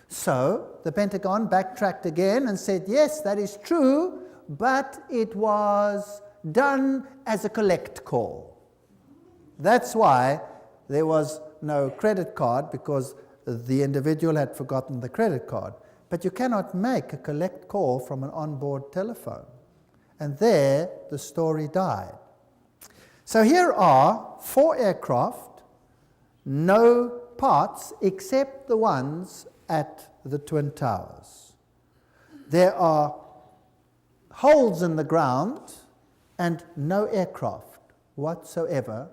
So the Pentagon backtracked again and said, yes, that is true, but it was done as a collect call. That's why there was no credit card, because the individual had forgotten the credit card. But you cannot make a collect call from an onboard telephone. And there the story died. So here are 4 aircraft, no parts except the ones at the Twin Towers. There are holes in the ground and no aircraft whatsoever,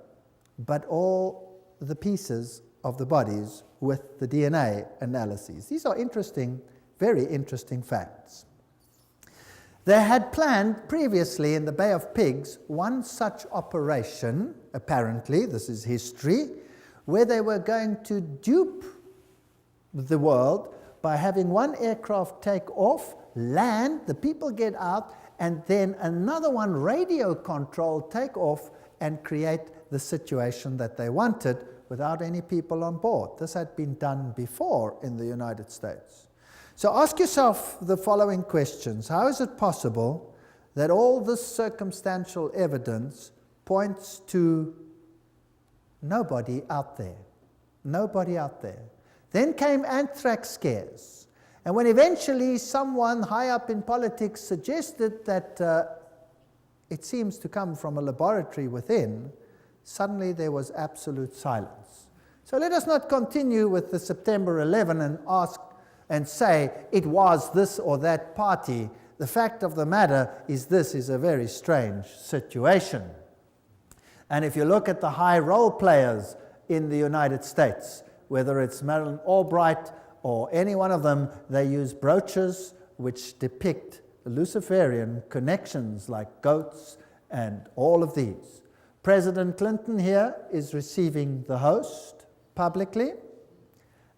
but all the pieces of the bodies with the DNA analyses. These are interesting, very interesting facts. They had planned previously in the Bay of Pigs one such operation, apparently, this is history, where they were going to dupe the world by having one aircraft take off, land, the people get out, and then another one, radio control, take off and create the situation that they wanted without any people on board. This had been done before in the United States. So ask yourself the following questions. How is it possible that all this circumstantial evidence points to nobody out there? Nobody out there. Then came anthrax scares. And when eventually someone high up in politics suggested that it seems to come from a laboratory within, suddenly there was absolute silence. So let us not continue with the September 11 and ask and say it was this or that party. The fact of the matter is this is a very strange situation. And if you look at the high role players in the United States, whether it's Madeleine Albright or any one of them, they use brooches which depict Luciferian connections like goats and all of these. President Clinton here is receiving the host publicly,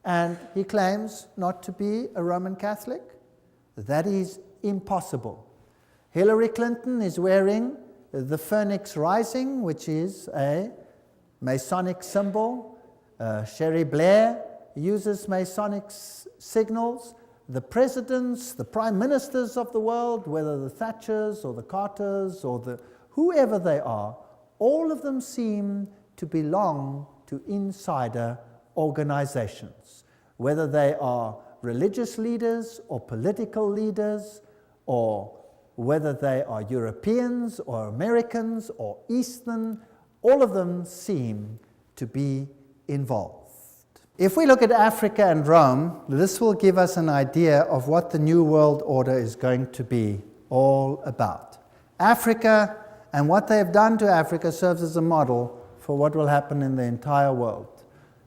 and he claims not to be a Roman Catholic. That is impossible. Hillary Clinton is wearing the Phoenix Rising, which is a Masonic symbol. Sherry Blair uses Masonic signals. The presidents, the prime ministers of the world, whether the Thatchers or the Carters or the whoever they are, all of them seem to belong to insider organizations, whether they are religious leaders or political leaders, or whether they are Europeans or Americans or Eastern, all of them seem to be involved. If we look at Africa and Rome, this will give us an idea of what the New World Order is going to be all about. Africa and what they have done to Africa serves as a model for what will happen in the entire world.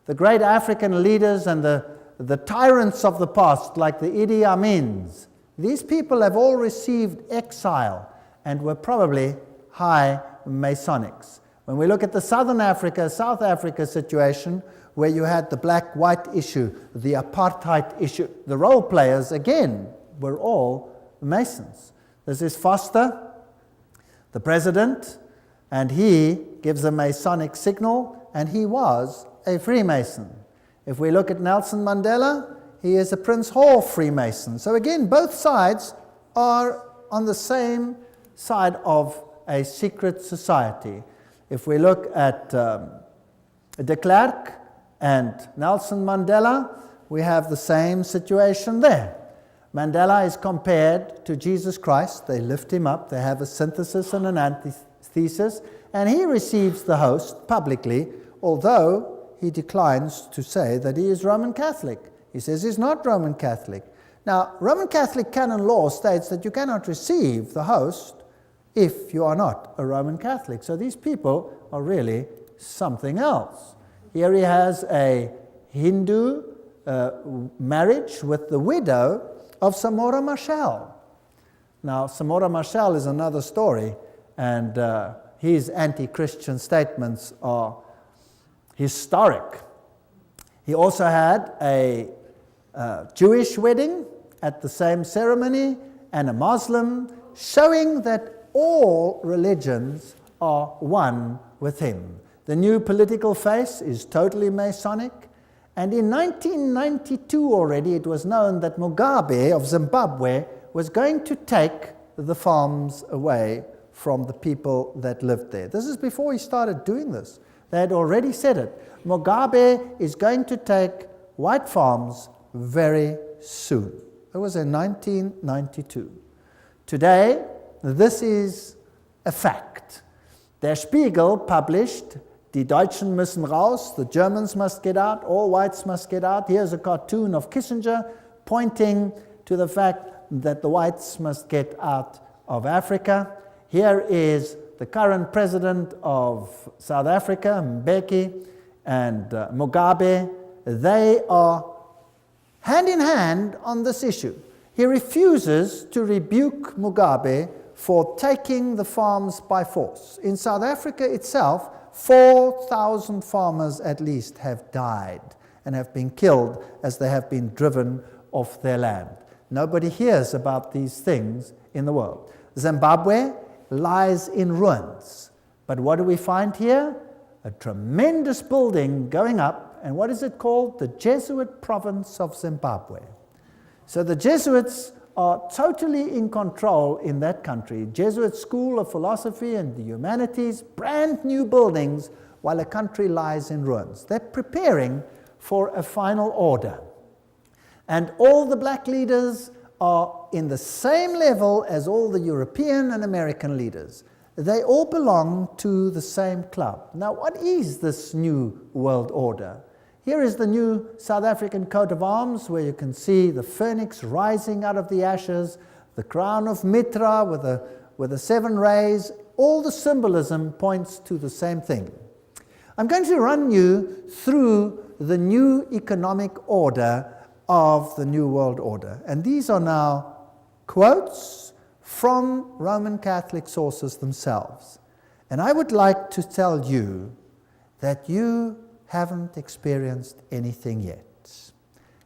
The great African leaders and the tyrants of the past, like the Idi Amins, these people have all received exile and were probably high Masonics. When we look at the Southern Africa, South Africa situation, where you had the black-white issue, the apartheid issue, the role players, again, were all Masons. This is Foster, the president, and he gives a Masonic signal, and he was a Freemason. If we look at Nelson Mandela, he is a Prince Hall Freemason. So again, both sides are on the same side of a secret society. If we look at de Klerk and Nelson Mandela, we have the same situation there. Mandela is compared to Jesus Christ. They lift him up. They have a synthesis and an antithesis, and he receives the host publicly, although he declines to say that he is Roman Catholic. He says he's not Roman Catholic. Now, Roman Catholic canon law states that you cannot receive the host if you are not a Roman Catholic. So these people are really something else. Here he has a Hindu marriage with the widow of Samora Machel. Now, Samora Machel is another story, and his anti-Christian statements are historic. He also had a Jewish wedding at the same ceremony and a Muslim, showing that all religions are one with him. The new political face is totally Masonic, and in 1992 already it was known that Mugabe of Zimbabwe was going to take the farms away from the people that lived there. This is before he started doing this. They had already said it. Mugabe is going to take white farms very soon. It was in 1992. Today, this is a fact. Der Spiegel published, Die Deutschen müssen raus, the Germans must get out, all whites must get out. Here's a cartoon of Kissinger pointing to the fact that the whites must get out of Africa. Here is the current president of South Africa, Mbeki, and Mugabe. They are hand in hand on this issue. He refuses to rebuke Mugabe for taking the farms by force. In South Africa itself, 4,000 farmers at least have died and have been killed as they have been driven off their land. Nobody hears about these things in the world. Zimbabwe lies in ruins. But what do we find here? A tremendous building going up, and what is it called? The Jesuit province of Zimbabwe. So the Jesuits are totally in control in that country. Jesuit School of Philosophy and the Humanities, brand new buildings, while a country lies in ruins. They're preparing for a final order. And all the black leaders are in the same level as all the European and American leaders. They all belong to the same club. Now, what is this new world order? Here is the new South African coat of arms, where you can see the phoenix rising out of the ashes, the crown of Mitra with the 7 rays. All the symbolism points to the same thing. I'm going to run you through the new economic order of the New World Order. And these are now quotes from Roman Catholic sources themselves. And I would like to tell you that you haven't experienced anything yet.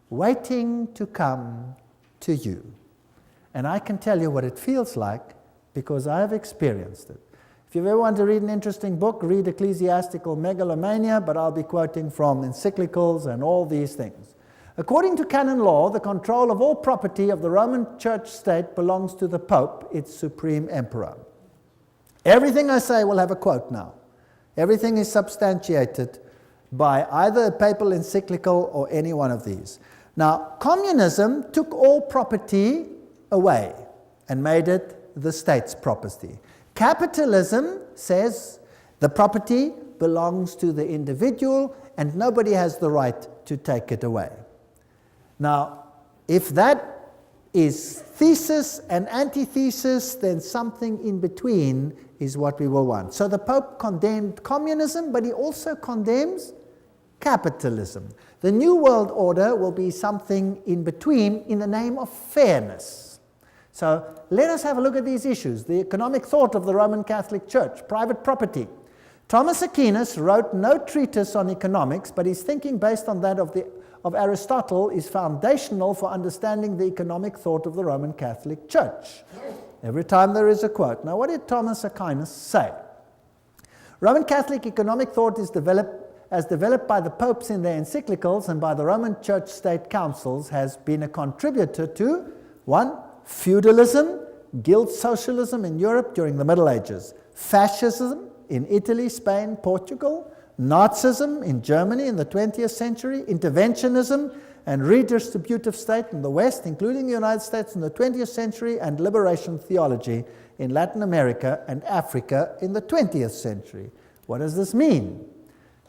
Waiting to come to you. And I can tell you what it feels like because I have experienced it. If you ever want to read an interesting book, read Ecclesiastical Megalomania, but I'll be quoting from encyclicals and all these things. According to canon law, the control of all property of the Roman Church state belongs to the Pope, its supreme emperor. Everything I say will have a quote now. Everything is substantiated by either a papal encyclical or any one of these. Now, communism took all property away and made it the state's property. Capitalism says the property belongs to the individual and nobody has the right to take it away. Now, if that is thesis and antithesis, then something in between is what we will want. So the Pope condemned communism, but he also condemns capitalism. The New World Order will be something in between in the name of fairness. So let us have a look at these issues. The economic thought of the Roman Catholic Church, private property. Thomas Aquinas wrote no treatise on economics, but his thinking based on that of Aristotle is foundational for understanding the economic thought of the Roman Catholic Church. Every time there is a quote. Now, what did Thomas Aquinas say? Roman Catholic economic thought is developed by the popes in their encyclicals and by the Roman Church State Councils, has been a contributor to 1. Feudalism, guild socialism in Europe during the Middle Ages, fascism in Italy, Spain, Portugal, Nazism in Germany in the 20th century, interventionism and redistributive state in the West, including the United States in the 20th century, and liberation theology in Latin America and Africa in the 20th century. What does this mean?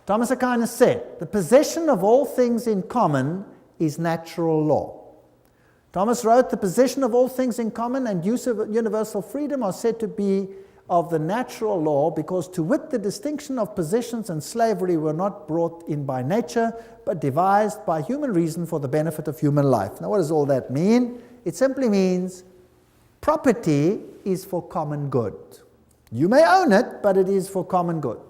Thomas Aquinas said, the possession of all things in common is natural law. Thomas wrote, the possession of all things in common and use of universal freedom are said to be of the natural law, because to wit the distinction of possessions and slavery were not brought in by nature, but devised by human reason for the benefit of human life. Now what does all that mean? It simply means property is for common good. You may own it, but it is for common good.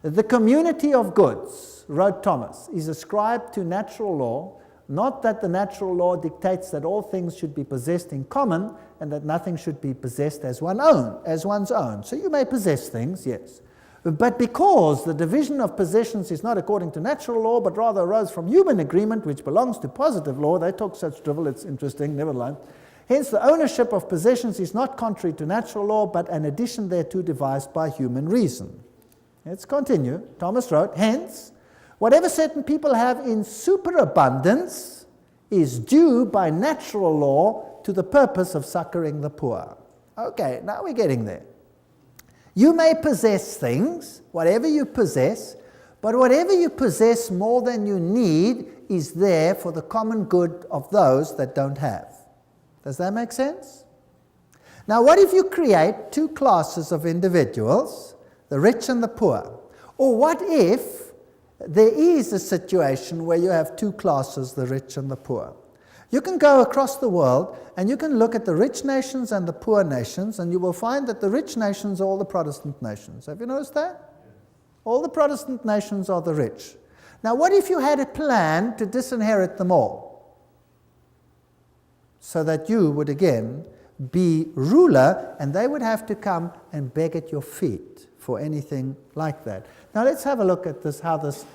The community of goods, wrote Thomas, is ascribed to natural law, not that the natural law dictates that all things should be possessed in common and that nothing should be possessed as one's own. So you may possess things, yes. But because the division of possessions is not according to natural law, but rather arose from human agreement, which belongs to positive law, they talk such drivel, it's interesting, never mind. Hence, the ownership of possessions is not contrary to natural law, but an addition thereto devised by human reason. Let's continue. Thomas wrote, hence, whatever certain people have in superabundance is due by natural law to the purpose of succoring the poor. Okay, now we're getting there. You may possess things, whatever you possess, but whatever you possess more than you need is there for the common good of those that don't have. Does that make sense? Now, what if you create two classes of individuals, the rich and the poor? Or what if there is a situation where you have two classes, the rich and the poor? You can go across the world and you can look at the rich nations and the poor nations, and you will find that the rich nations are all the Protestant nations. Have you noticed that? All the Protestant nations are the rich. Now, what if you had a plan to disinherit them all, so that you would again be ruler and they would have to come and beg at your feet for anything like that? Now let's have a look at this, how this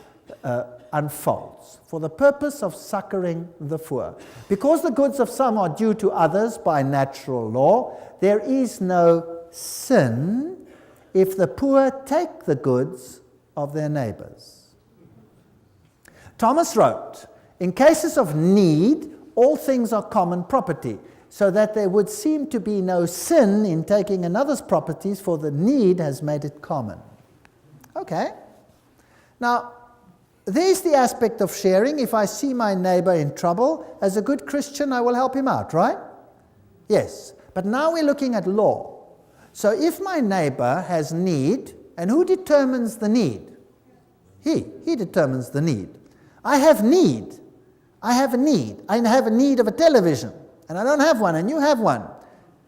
unfolds. For the purpose of succoring the poor. Because the goods of some are due to others by natural law, there is no sin if the poor take the goods of their neighbors. Thomas wrote, in cases of need, all things are common property, so that there would seem to be no sin in taking another's properties, for the need has made it common. Okay. Now, there's the aspect of sharing. If I see my neighbor in trouble, as a good Christian, I will help him out, right? Yes. But now we're looking at law. So if my neighbor has need, and who determines the need? He determines the need. I have need. I have a need. I have a need of a television, and I don't have one, and you have one.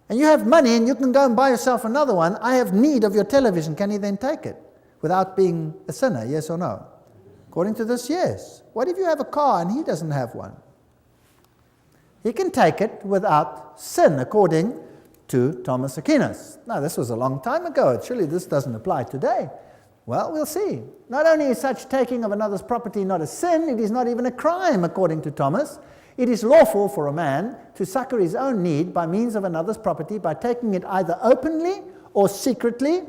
And you have money, and you can go and buy yourself another one. I have need of your television. Can he then take it without being a sinner, yes or no? According to this, yes. What if you have a car and he doesn't have one? He can take it without sin, according to Thomas Aquinas. Now, this was a long time ago. Surely this doesn't apply today. Well, we'll see. Not only is such taking of another's property not a sin, it is not even a crime, according to Thomas. It is lawful for a man to succor his own need by means of another's property by taking it either openly or secretly,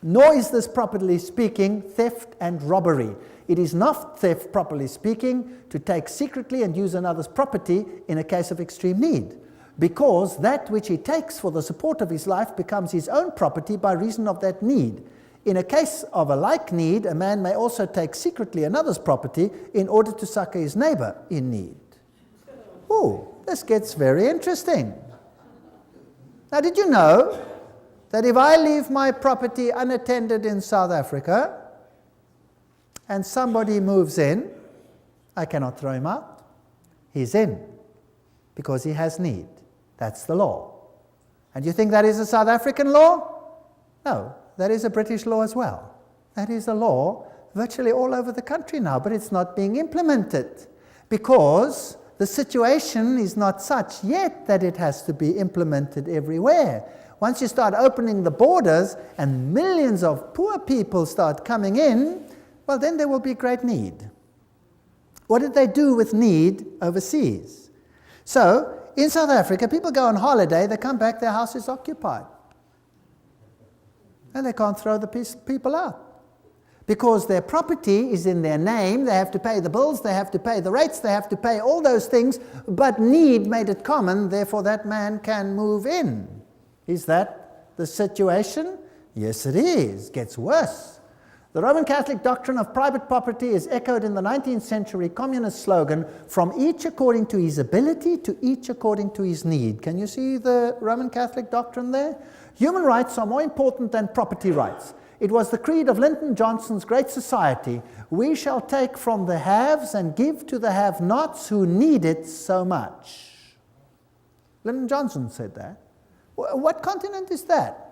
Nor is this, properly speaking, theft and robbery. It is not theft, properly speaking, to take secretly and use another's property in a case of extreme need, because that which he takes for the support of his life becomes his own property by reason of that need. In a case of a like need, a man may also take secretly another's property in order to succor his neighbor in need. Ooh, this gets very interesting. Now, did you know that if I leave my property unattended in South Africa and somebody moves in, I cannot throw him out? He's in because he has need. That's the law. And you think that is a South African law? No, that is a British law as well. That is a law virtually all over the country now, but it's not being implemented because the situation is not such yet that it has to be implemented everywhere. Once you start opening the borders and millions of poor people start coming in, well, then there will be great need. What did they do with need overseas? So, in South Africa, people go on holiday, they come back, their house is occupied. And they can't throw the people out. Because their property is in their name, they have to pay the bills, they have to pay the rates, they have to pay all those things, but need made it common, therefore that man can move in. Is that the situation? Yes, it is. It gets worse. The Roman Catholic doctrine of private property is echoed in the 19th century communist slogan, from each according to his ability to each according to his need. Can you see the Roman Catholic doctrine there? Human rights are more important than property rights. It was the creed of Lyndon Johnson's Great Society. We shall take from the haves and give to the have-nots who need it so much. Lyndon Johnson said that. What continent is that?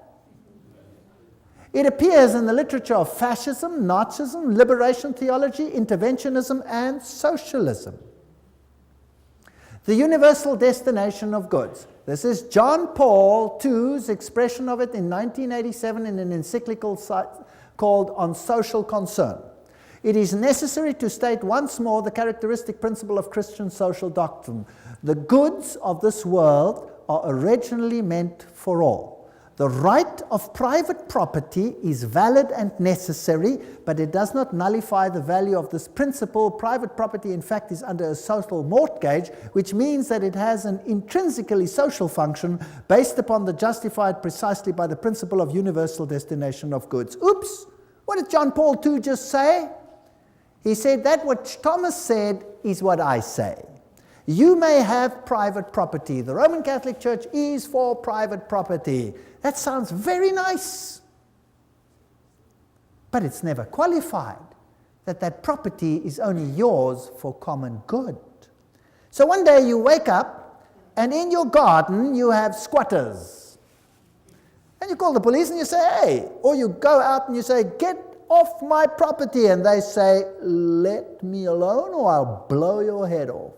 It appears in the literature of fascism, Nazism, liberation theology, interventionism, and socialism. The universal destination of goods. This is John Paul II's expression of it in 1987 in an encyclical called On Social Concern. It is necessary to state once more the characteristic principle of Christian social doctrine. The goods of this world are originally meant for all. The right of private property is valid and necessary, but it does not nullify the value of this principle. Private property, in fact, is under a social mortgage, which means that it has an intrinsically social function based upon the justified precisely by the principle of universal destination of goods. Oops! What did John Paul II just say? He said that what Thomas said is what I say. You may have private property. The Roman Catholic Church is for private property. That sounds very nice. But it's never qualified that that property is only yours for common good. So one day you wake up and in your garden you have squatters. And you call the police and you say, hey, or you go out and you say, get off my property. And they say, let me alone or I'll blow your head off.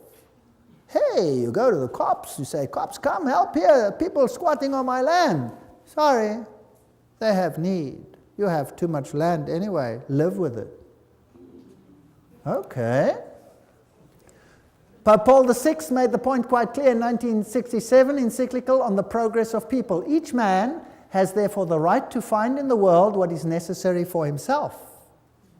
Hey, you go to the cops, you say, cops, come help here, people squatting on my land. Sorry, they have need. You have too much land anyway, live with it. Okay. Pope Paul VI made the point quite clear in 1967 encyclical on the progress of people. Each man has therefore the right to find in the world what is necessary for himself.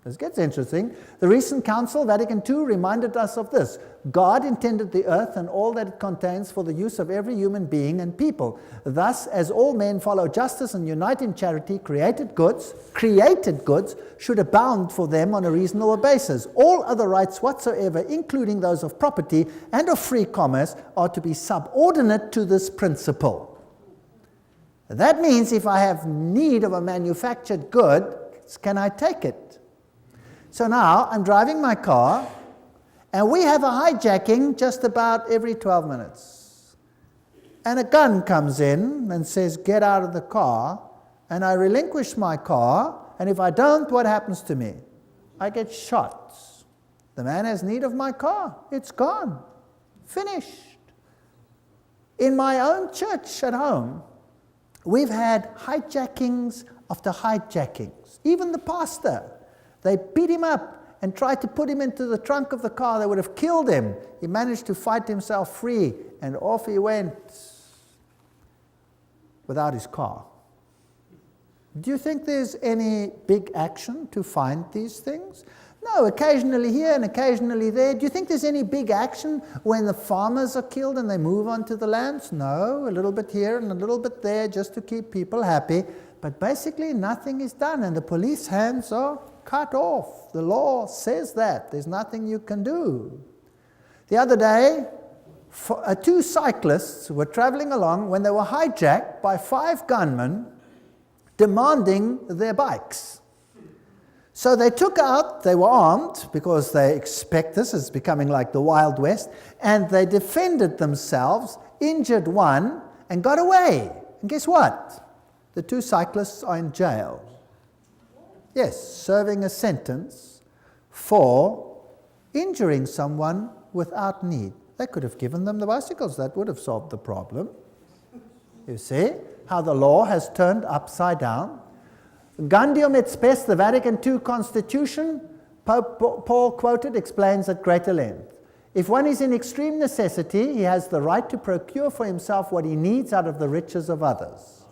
This gets interesting. The recent Council, Vatican II, reminded us of this. God intended the earth and all that it contains for the use of every human being and people. Thus, as all men follow justice and unite in charity, created goods should abound for them on a reasonable basis. All other rights whatsoever, including those of property and of free commerce, are to be subordinate to this principle. That means if I have need of a manufactured good, can I take it? So now I'm driving my car, and we have a hijacking just about every 12 minutes. And a gun comes in and says, get out of the car, and I relinquish my car, and if I don't, what happens to me? I get shot. The man has need of my car. It's gone. Finished. In my own church at home, we've had hijackings after hijackings. Even the pastor. They beat him up and tried to put him into the trunk of the car. They would have killed him. He managed to fight himself free, and off he went without his car. Do you think there's any big action to find these things? No, occasionally here and occasionally there. Do you think there's any big action when the farmers are killed and they move onto the lands? No, a little bit here and a little bit there just to keep people happy. But basically nothing is done and the police hands are cut off. The law says that. There's nothing you can do. The other day, two cyclists were traveling along when they were hijacked by 5 gunmen demanding their bikes. So they took out, they were armed because they expect this is becoming like the Wild West, and they defended themselves, injured one, and got away. And guess what? The 2 cyclists are in jail. Yes, serving a sentence for injuring someone without need. They could have given them the bicycles. That would have solved the problem. You see how the law has turned upside down? Gaudium et Spes, the Vatican II Constitution, Pope Paul quoted, explains at greater length. If one is in extreme necessity, he has the right to procure for himself what he needs out of the riches of others.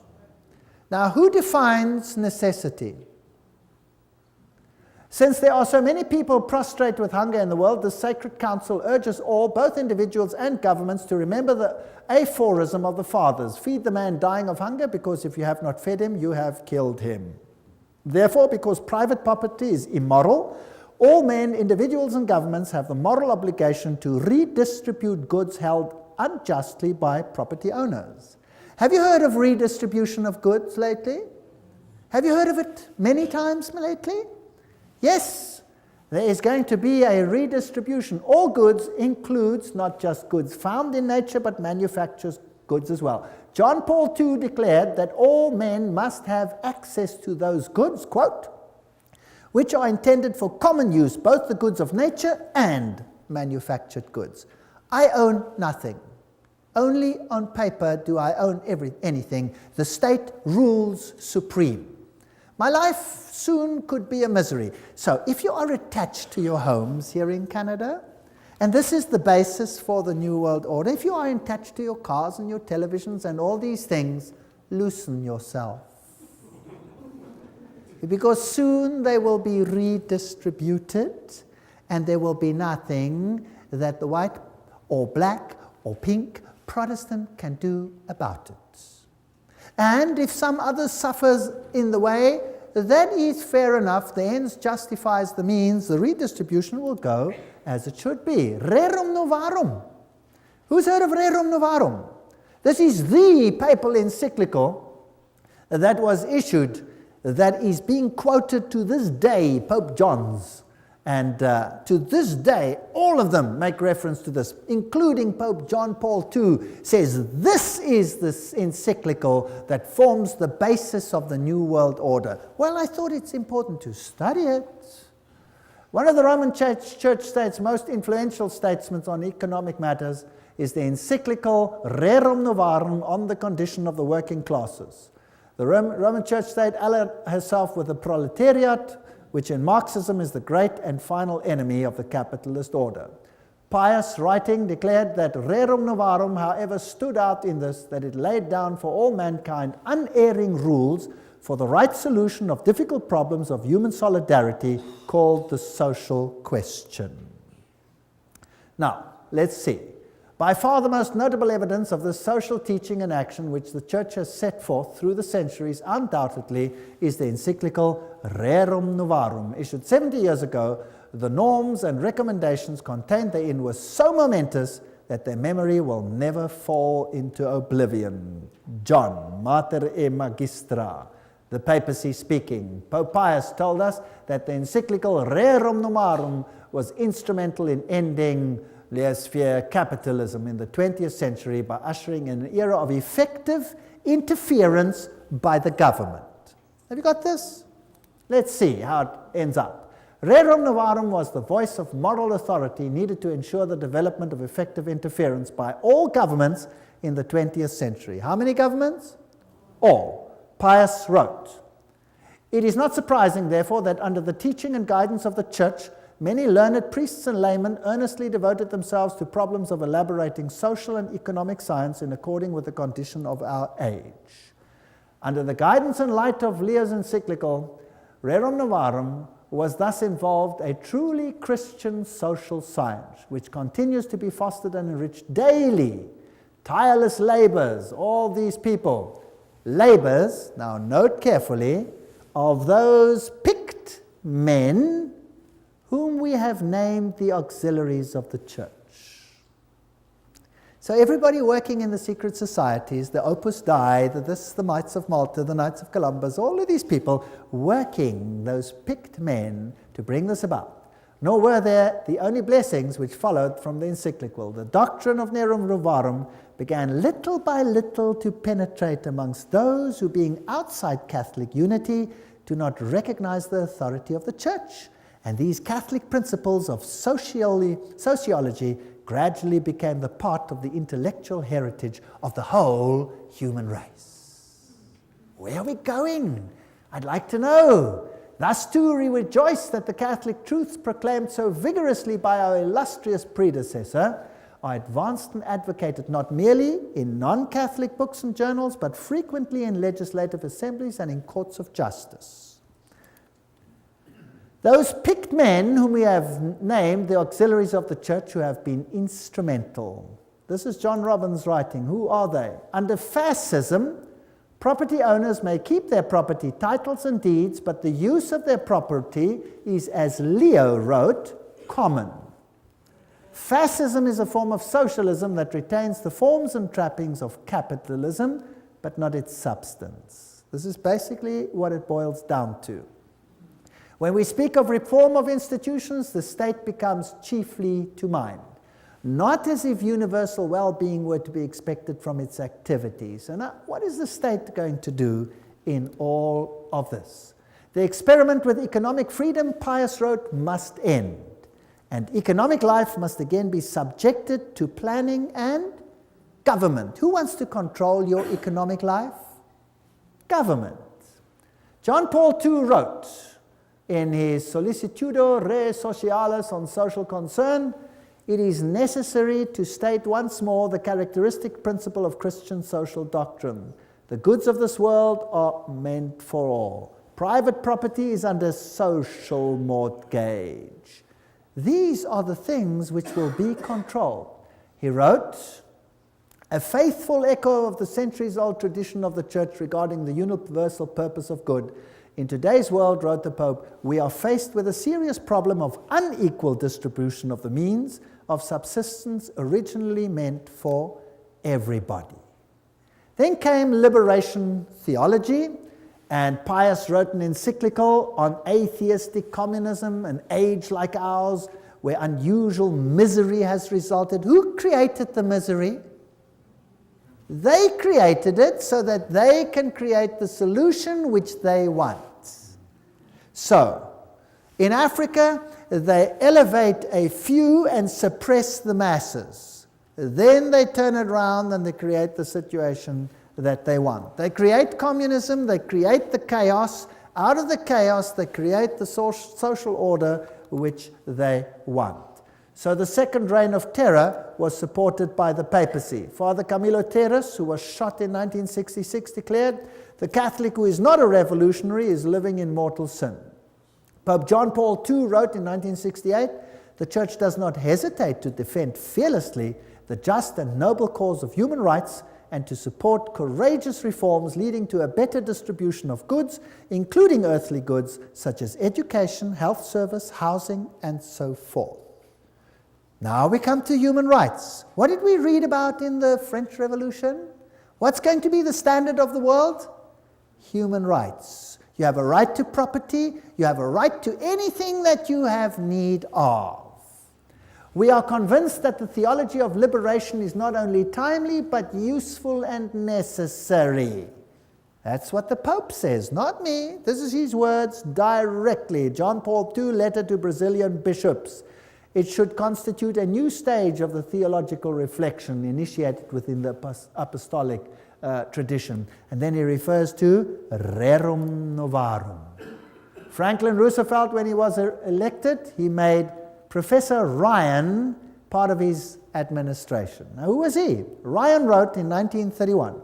Now, who defines necessity? Since there are so many people prostrate with hunger in the world, the Sacred Council urges all, both individuals and governments, to remember the aphorism of the fathers. Feed the man dying of hunger, because if you have not fed him, you have killed him. Therefore, because private property is immoral, all men, individuals and governments have the moral obligation to redistribute goods held unjustly by property owners. Have you heard of redistribution of goods lately? Have you heard of it many times lately? Yes, there is going to be a redistribution. All goods includes not just goods found in nature, but manufactured goods as well. John Paul II declared that all men must have access to those goods, quote, which are intended for common use, both the goods of nature and manufactured goods. I own nothing. Only on paper do I own anything. The state rules supreme. My life soon could be a misery. So if you are attached to your homes here in Canada, and this is the basis for the New World Order, if you are attached to your cars and your televisions and all these things, loosen yourself. Because soon they will be redistributed, and there will be nothing that the white or black or pink Protestant can do about it. And if some other suffers in the way, that is fair enough. The ends justifies the means. The redistribution will go as it should be. Rerum novarum. Who's heard of Rerum novarum? This is the papal encyclical that was issued, that is being quoted to this day, Pope John's. And to this day, all of them make reference to this, including Pope John Paul II, says this is this encyclical that forms the basis of the New World Order. Well, I thought it's important to study it. One of the Roman Church State's most influential statesmen on economic matters is the encyclical Rerum Novarum on the condition of the working classes. The Roman Church State allied herself with the proletariat, which in Marxism is the great and final enemy of the capitalist order. Pius, writing, declared that Rerum Novarum, however, stood out in this, that it laid down for all mankind unerring rules for the right solution of difficult problems of human solidarity called the social question. Now, let's see. By far the most notable evidence of this social teaching and action which the Church has set forth through the centuries undoubtedly is the encyclical Rerum Novarum, issued 70 years ago. The norms and recommendations contained therein were so momentous that their memory will never fall into oblivion. John, Mater e Magistra, the papacy speaking. Pope Pius told us that the encyclical Rerum Novarum was instrumental in ending laissez-faire capitalism in the 20th century by ushering in an era of effective interference by the government. Have you got this? Let's see how it ends up. Rerum Novarum was the voice of moral authority needed to ensure the development of effective interference by all governments in the 20th century. How many governments? All. Pius wrote, "It is not surprising, therefore, that under the teaching and guidance of the Church, many learned priests and laymen earnestly devoted themselves to problems of elaborating social and economic science in accordance with the condition of our age. Under the guidance and light of Leo's encyclical, Rerum Novarum was thus involved a truly Christian social science, which continues to be fostered and enriched daily. Tireless labors, all these people, labors, now note carefully, of those picked men whom we have named the auxiliaries of the church. So everybody working in the secret societies, the Opus Dei, the Knights of Malta, the Knights of Columbus, all of these people working, those picked men, to bring this about. Nor were there the only blessings which followed from the encyclical. The doctrine of Rerum Novarum began little by little to penetrate amongst those who, being outside Catholic unity, do not recognize the authority of the church. And these Catholic principles of sociology gradually became the part of the intellectual heritage of the whole human race. Where are we going? I'd like to know. Thus too we rejoice that the Catholic truths proclaimed so vigorously by our illustrious predecessor are advanced and advocated not merely in non-Catholic books and journals, but frequently in legislative assemblies and in courts of justice. Those picked men whom we have named the auxiliaries of the church who have been instrumental. This is John Robbins writing. Who are they? Under fascism, property owners may keep their property titles and deeds, but the use of their property is, as Leo wrote, common. Fascism is a form of socialism that retains the forms and trappings of capitalism, but not its substance. This is basically what it boils down to. When we speak of reform of institutions, the state becomes chiefly to mind, not as if universal well-being were to be expected from its activities. And what is the state going to do in all of this? The experiment with economic freedom, Pius wrote, must end, and economic life must again be subjected to planning and government. Who wants to control your economic life? Government. John Paul II wrote, in his Sollicitudo Re Socialis on social concern, it is necessary to state once more the characteristic principle of Christian social doctrine. The goods of this world are meant for all. Private property is under social mortgage. These are the things which will be controlled. He wrote, a faithful echo of the centuries-old tradition of the Church regarding the universal purpose of good. In today's world, wrote the Pope, we are faced with a serious problem of unequal distribution of the means of subsistence originally meant for everybody. Then came liberation theology, and Pius wrote an encyclical on atheistic communism, an age like ours, where unusual misery has resulted. Who created the misery? They created it so that they can create the solution which they want. So, in Africa, they elevate a few and suppress the masses. Then they turn it around and they create the situation that they want. They create communism, they create the chaos. Out of the chaos, they create the social order which they want. So the second reign of terror was supported by the papacy. Father Camilo Terres, who was shot in 1966, declared, the Catholic who is not a revolutionary is living in mortal sin. Pope John Paul II wrote in 1968, the Church does not hesitate to defend fearlessly the just and noble cause of human rights and to support courageous reforms leading to a better distribution of goods, including earthly goods such as education, health service, housing, and so forth. Now we come to human rights. What did we read about in the French Revolution? What's going to be the standard of the world? Human rights. You have a right to property. You have a right to anything that you have need of. We are convinced that the theology of liberation is not only timely, but useful and necessary. That's what the Pope says, not me. This is his words directly. John Paul II, letter to Brazilian bishops. It should constitute a new stage of the theological reflection initiated within the apostolic tradition. And then he refers to Rerum Novarum. Franklin Roosevelt, when he was elected, he made Professor Ryan part of his administration. Now, who was he? Ryan wrote in 1931,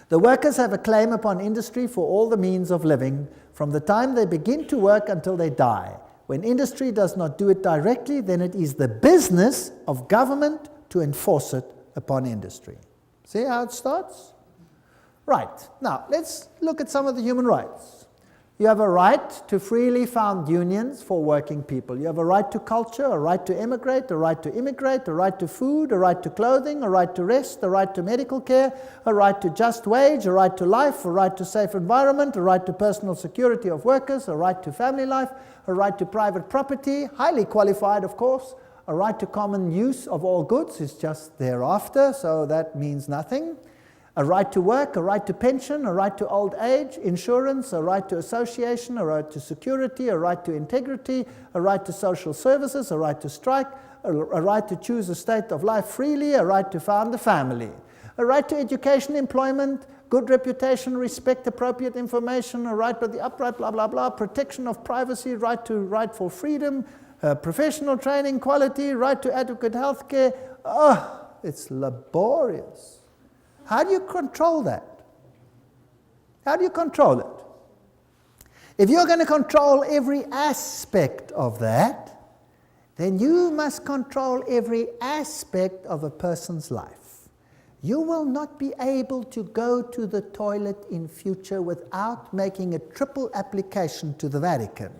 The workers have a claim upon industry for all the means of living, from the time they begin to work until they die. When industry does not do it directly, then it is the business of government to enforce it upon industry. See how it starts? Right. Now, let's look at some of the human rights. You have a right to freely found unions for working people. You have a right to culture, a right to emigrate, a right to immigrate, a right to food, a right to clothing, a right to rest, a right to medical care, a right to just wage, a right to life, a right to safe environment, a right to personal security of workers, a right to family life, a right to private property, highly qualified, of course. A right to common use of all goods is just thereafter, so that means nothing. A right to work, a right to pension, a right to old age, insurance, a right to association, a right to security, a right to integrity, a right to social services, a right to strike, a right to choose a state of life freely, a right to found a family, a right to education, employment, good reputation, respect, appropriate information, a right by the upright, blah, blah, blah, protection of privacy, right for freedom, professional training, quality, right to adequate health care. Oh, it's laborious. How do you control that? How do you control it? If you're going to control every aspect of that, then you must control every aspect of a person's life. You will not be able to go to the toilet in future without making a triple application to the Vatican.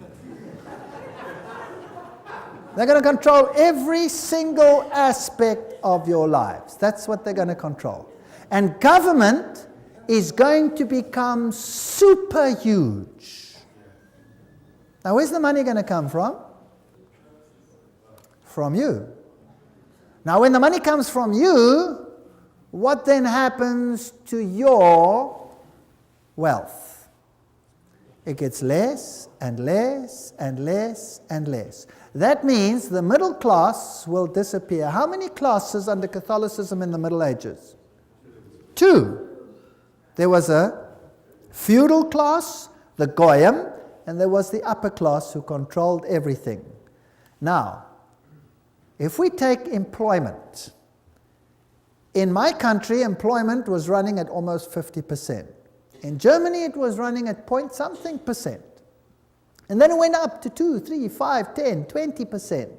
They're going to control every single aspect of your lives. That's what they're going to control. And government is going to become super huge. Now, where's the money going to come from? From you. Now, when the money comes from you, what then happens to your wealth? It gets less and less and less and less. That means the middle class will disappear. How many classes under Catholicism in the Middle Ages? 2. There was a feudal class, the Goyim, and there was the upper class who controlled everything. Now, if we take employment, in my country, employment was running at almost 50%. In Germany, it was running at point something percent. And then it went up to 2, 3, 5, 10, 20%.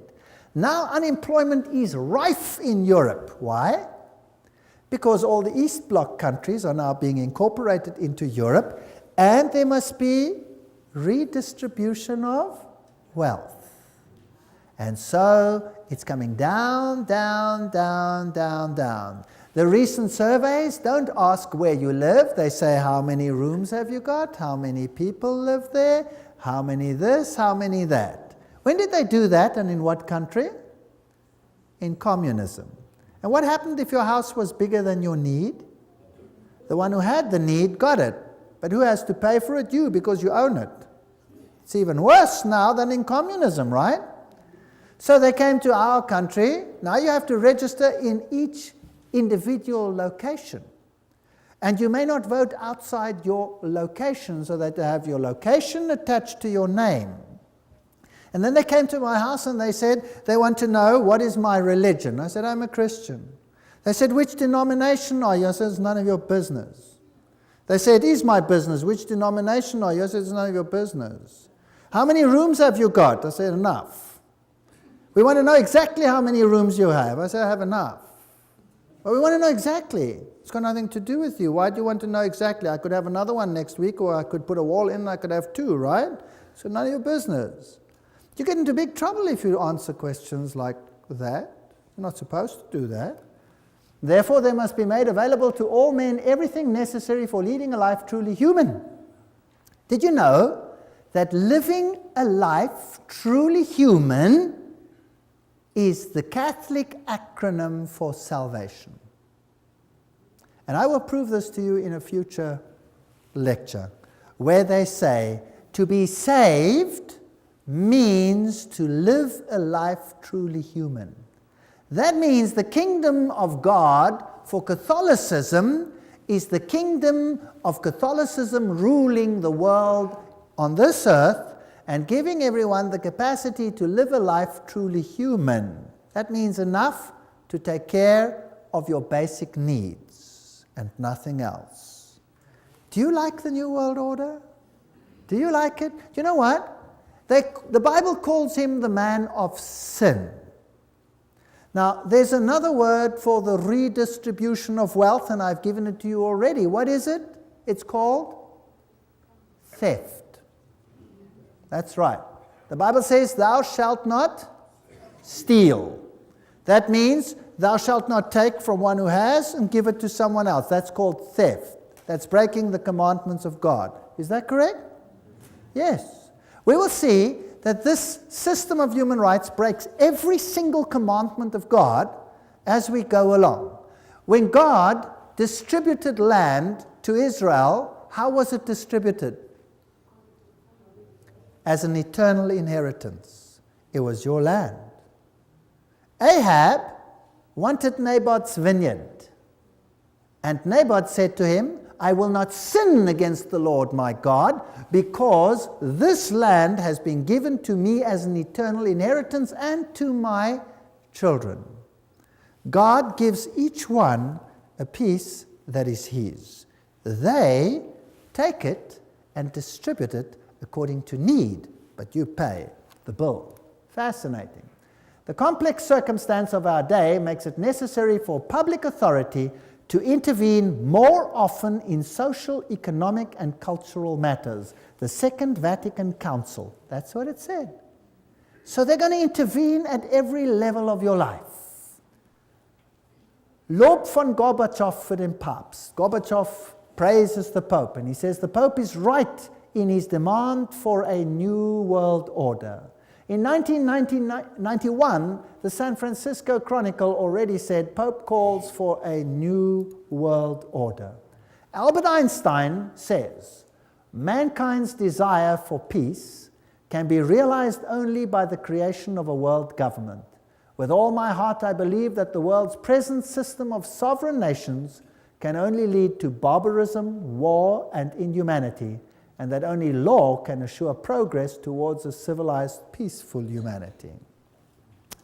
Now unemployment is rife in Europe. Why? Because all the East Bloc countries are now being incorporated into Europe, and there must be redistribution of wealth. And so it's coming down, down, down, down, down. The recent surveys don't ask where you live. They say, how many rooms have you got? How many people live there? How many this? How many that? When did they do that, and in what country? In communism. And what happened if your house was bigger than your need? The one who had the need got it. But who has to pay for it? You, because you own it. It's even worse now than in communism, right? So they came to our country. Now you have to register in each individual location. And you may not vote outside your location, so that they have your location attached to your name. And then they came to my house and they said, they want to know, what is my religion? I said, I'm a Christian. They said, which denomination are you? I said, it's none of your business. They said, it is my business. Which denomination are you? I said, it's none of your business. How many rooms have you got? I said, enough. We want to know exactly how many rooms you have. I said, I have enough. But we want to know exactly. It's got nothing to do with you. Why do you want to know exactly? I could have another one next week, or I could put a wall in and I could have 2, right? So none of your business. You get into big trouble if you answer questions like that. You're not supposed to do that. Therefore, there must be made available to all men everything necessary for leading a life truly human. Did you know that living a life truly human is the Catholic acronym for salvation? And I will prove this to you in a future lecture, where they say to be saved means to live a life truly human. That means the kingdom of God for Catholicism is the kingdom of Catholicism ruling the world on this earth and giving everyone the capacity to live a life truly human. That means enough to take care of your basic needs and nothing else. Do you like the New World Order? Do you like it? Do you know what? The Bible calls him the man of sin. Now, there's another word for the redistribution of wealth, and I've given it to you already. What is it? It's called theft. That's right. The Bible says, thou shalt not steal. That means thou shalt not take from one who has and give it to someone else. That's called theft. That's breaking the commandments of God. Is that correct? Yes. We will see that this system of human rights breaks every single commandment of God as we go along. When God distributed land to Israel, how was it distributed? As an eternal inheritance. It was your land. Ahab wanted Naboth's vineyard. And Naboth said to him, I will not sin against the Lord my God, because this land has been given to me as an eternal inheritance and to my children. God gives each one a piece that is his. They take it and distribute it according to need, but you pay the bill. Fascinating. The complex circumstance of our day makes it necessary for public authority to intervene more often in social, economic, and cultural matters. The Second Vatican Council, that's what it said. So they're going to intervene at every level of your life. Lob von Gorbachev für den Papst. Gorbachev praises the Pope, and he says the Pope is right in his demand for a new world order. In 1991, the San Francisco Chronicle already said Pope calls for a new world order. Albert Einstein says, mankind's desire for peace can be realized only by the creation of a world government. With all my heart, I believe that the world's present system of sovereign nations can only lead to barbarism, war, and inhumanity, and that only law can assure progress towards a civilized, peaceful humanity.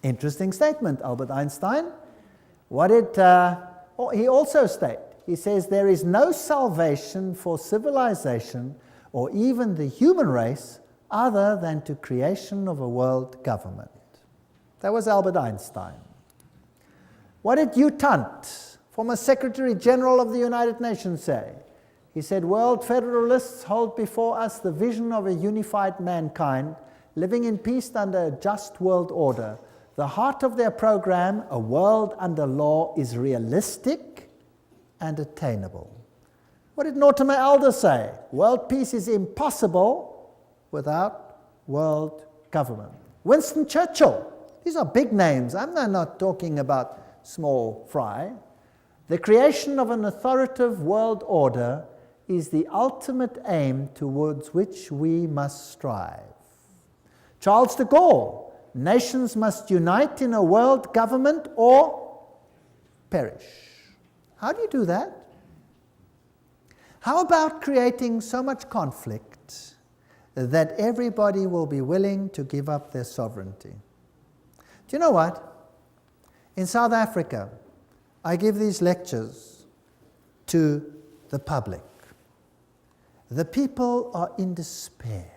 Interesting statement, Albert Einstein. What did he also state? He says, there is no salvation for civilization or even the human race other than to creation of a world government. That was Albert Einstein. What did U Thant, former Secretary General of the United Nations, say? He said, world federalists hold before us the vision of a unified mankind living in peace under a just world order. The heart of their program, a world under law, is realistic and attainable. What did Mortimer Adler say? World peace is impossible without world government. Winston Churchill. These are big names. I'm not talking about small fry. The creation of an authoritative world order is the ultimate aim towards which we must strive. Charles de Gaulle, nations must unite in a world government or perish. How do you do that? How about creating so much conflict that everybody will be willing to give up their sovereignty? Do you know what? In South Africa, I give these lectures to the public. The people are in despair.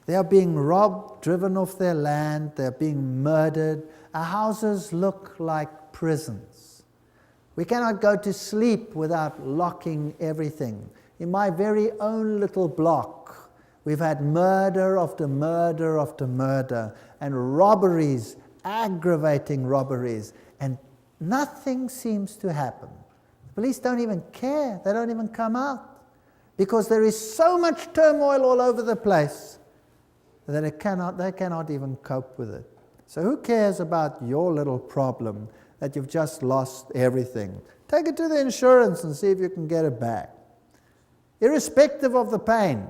They are being robbed, driven off their land, they're being murdered. Our houses look like prisons. We cannot go to sleep without locking everything. In my very own little block, we've had murder after murder after murder, and robberies, aggravating robberies, and nothing seems to happen. The police don't even care, they don't even come out. Because there is so much turmoil all over the place that they cannot even cope with it. So who cares about your little problem that you've just lost everything? Take it to the insurance and see if you can get it back. Irrespective of the pain.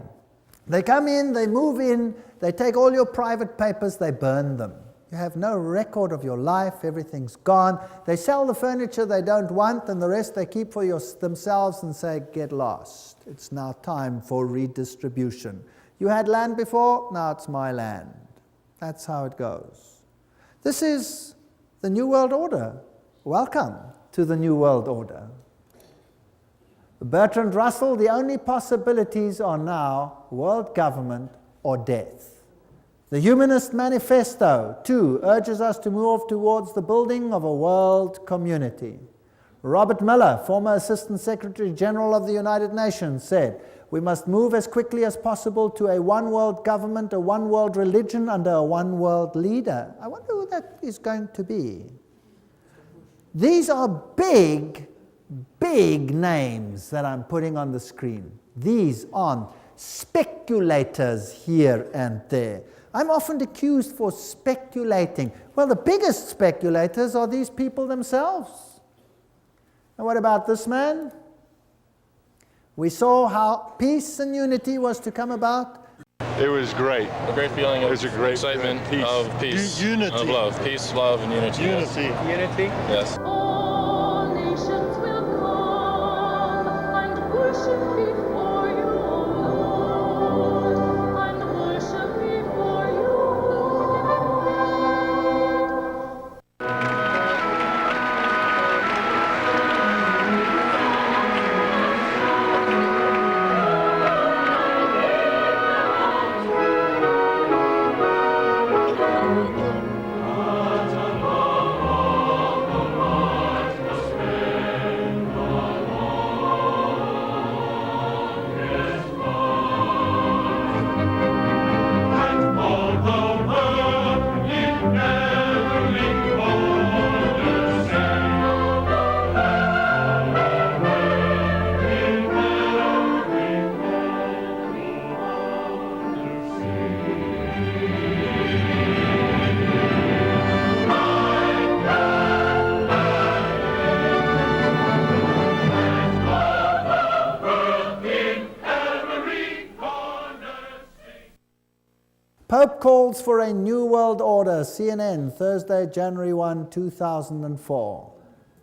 They come in, they move in, they take all your private papers, they burn them. You have no record of your life, everything's gone. They sell the furniture they don't want, and the rest they keep for themselves and say, get lost. It's now time for redistribution. You had land before, now it's my land. That's how it goes. This is the New World Order. Welcome to the New World Order. Bertrand Russell, the only possibilities are now world government or death. The Humanist Manifesto, too, urges us to move towards the building of a world community. Robert Miller, former Assistant Secretary General of the United Nations, said, "We must move as quickly as possible to a one-world government, a one-world religion, under a one-world leader." I wonder who that is going to be. These are big, big names that I'm putting on the screen. These aren't speculators here and there. I'm often accused for speculating. Well, the biggest speculators are these people themselves. And what about this man? We saw how peace and unity was to come about. It was great. A great feeling of excitement of peace, unity, of love, peace, love, and unity. Unity. Yes. Unity. Yes. All nations will come and worship before you, Lord, and worship before you, Pope calls for a new world order, CNN, Thursday, January 1, 2004.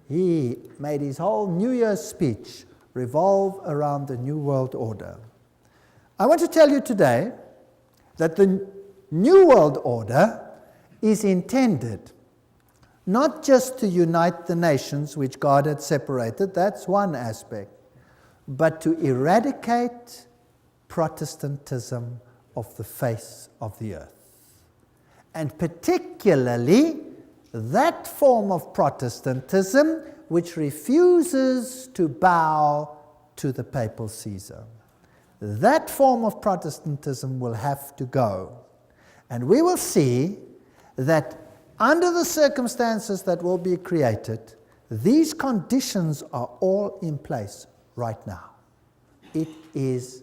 He made his whole New Year's speech revolve around the new world order. I want to tell you today that the new world order is intended not just to unite the nations which God had separated, that's one aspect, but to eradicate Protestantism of the face of the earth. And particularly that form of Protestantism which refuses to bow to the papal Caesar. That form of Protestantism will have to go. And we will see that under the circumstances that will be created, these conditions are all in place right now. It is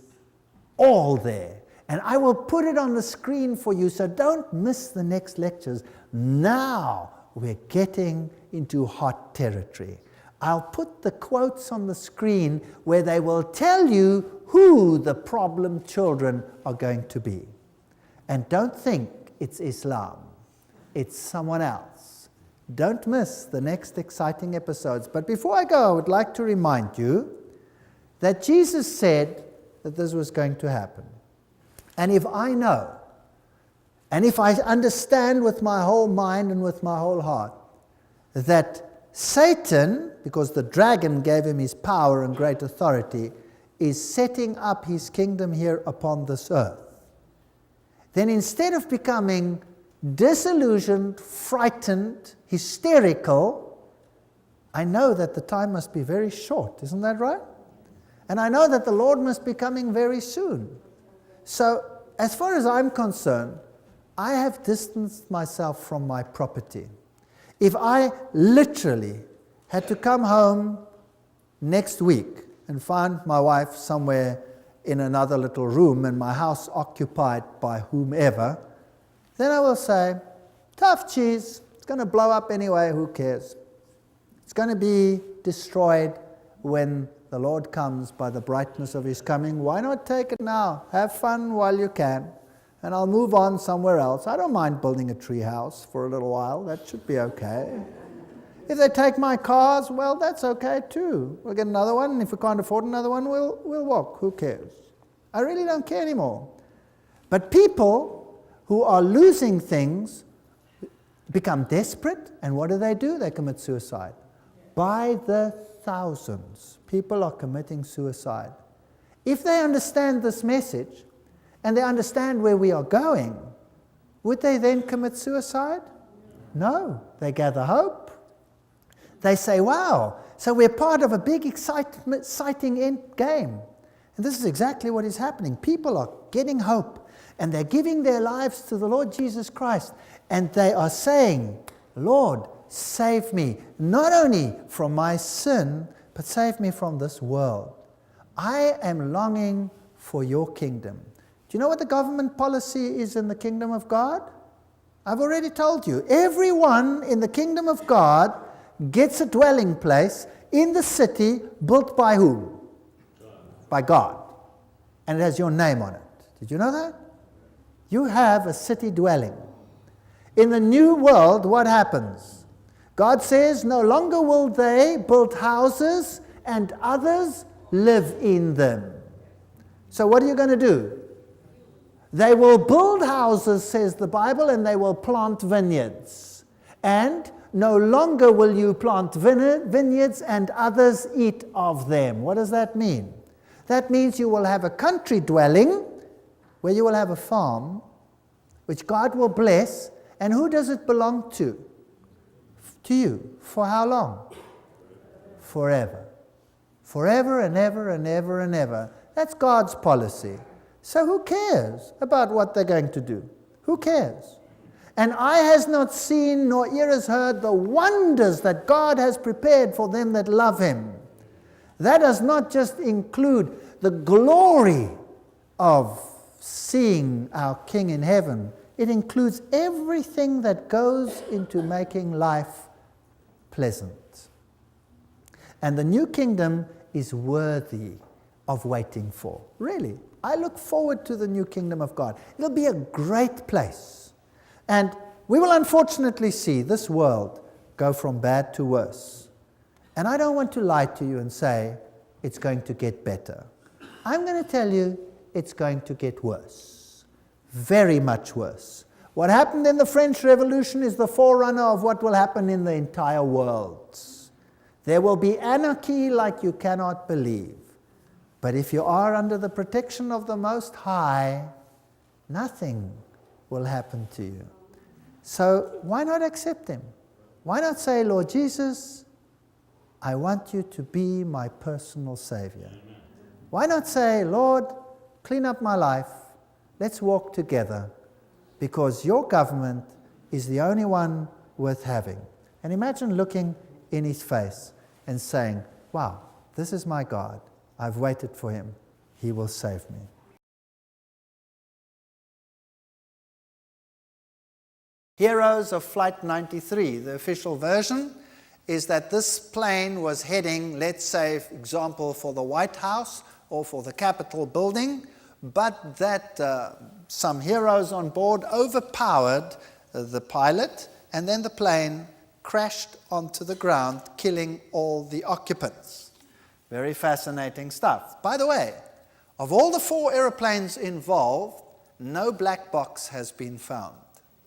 all there. And I will put it on the screen for you, so don't miss the next lectures. Now we're getting into hot territory. I'll put the quotes on the screen where they will tell you who the problem children are going to be. And don't think it's Islam. It's someone else. Don't miss the next exciting episodes. But before I go, I would like to remind you that Jesus said that this was going to happen. And if I know, and if I understand with my whole mind and with my whole heart, that Satan, because the dragon gave him his power and great authority, is setting up his kingdom here upon this earth, then instead of becoming disillusioned, frightened, hysterical, I know that the time must be very short, isn't that right? And I know that the Lord must be coming very soon. So, as far as I'm concerned, I have distanced myself from my property. If I literally had to come home next week and find my wife somewhere in another little room and my house occupied by whomever, then I will say, tough cheese, it's going to blow up anyway, who cares? It's going to be destroyed when the Lord comes by the brightness of his coming. Why not take it now? Have fun while you can. And I'll move on somewhere else. I don't mind building a tree house for a little while. That should be okay. If they take my cars, well, that's okay too. We'll get another one. And if we can't afford another one, we'll walk. Who cares? I really don't care anymore. But people who are losing things become desperate. And what do? They commit suicide. by the thousands, people are committing suicide. If they understand this message, and they understand where we are going, would they then commit suicide? No, they gather hope. They say, wow, so we're part of a big exciting end game. And this is exactly what is happening. People are getting hope, and they're giving their lives to the Lord Jesus Christ, and they are saying, Lord, save me, not only from my sin, but save me from this world. I am longing for your kingdom. Do you know what the government policy is in the kingdom of God? I've already told you. Everyone in the kingdom of God gets a dwelling place in the city built by whom? By God. And it has your name on it. Did you know that? You have a city dwelling. In the new world, what happens? God says, no longer will they build houses and others live in them. So what are you going to do? They will build houses, says the Bible, and they will plant vineyards. And no longer will you plant vineyards and others eat of them. What does that mean? That means you will have a country dwelling where you will have a farm which God will bless. And who does it belong to? To you. For how long? Forever. Forever and ever and ever and ever. That's God's policy. So who cares about what they're going to do? Who cares? And eye has not seen, nor ear has heard the wonders that God has prepared for them that love him. That does not just include the glory of seeing our King in heaven. It includes everything that goes into making life pleasant. And the new kingdom is worthy of waiting for. Really. I look forward to the new kingdom of God. It'll be a great place. And we will unfortunately see this world go from bad to worse. And I don't want to lie to you and say it's going to get better. I'm going to tell you it's going to get worse. Very much worse. What happened in the French Revolution is the forerunner of what will happen in the entire world. There will be anarchy like you cannot believe. But if you are under the protection of the Most High, nothing will happen to you. So why not accept him? Why not say, Lord Jesus, I want you to be my personal Savior? Why not say, Lord, clean up my life. Let's walk together, because your government is the only one worth having. And imagine looking in his face and saying, wow, this is my God. I've waited for him. He will save me. Heroes of Flight 93, the official version, is that this plane was heading, let's say, for example, for the White House or for the Capitol building, but that some heroes on board overpowered the pilot, and then the plane crashed onto the ground, killing all the occupants. Very fascinating stuff. By the way, of all the 4 airplanes involved, no black box has been found.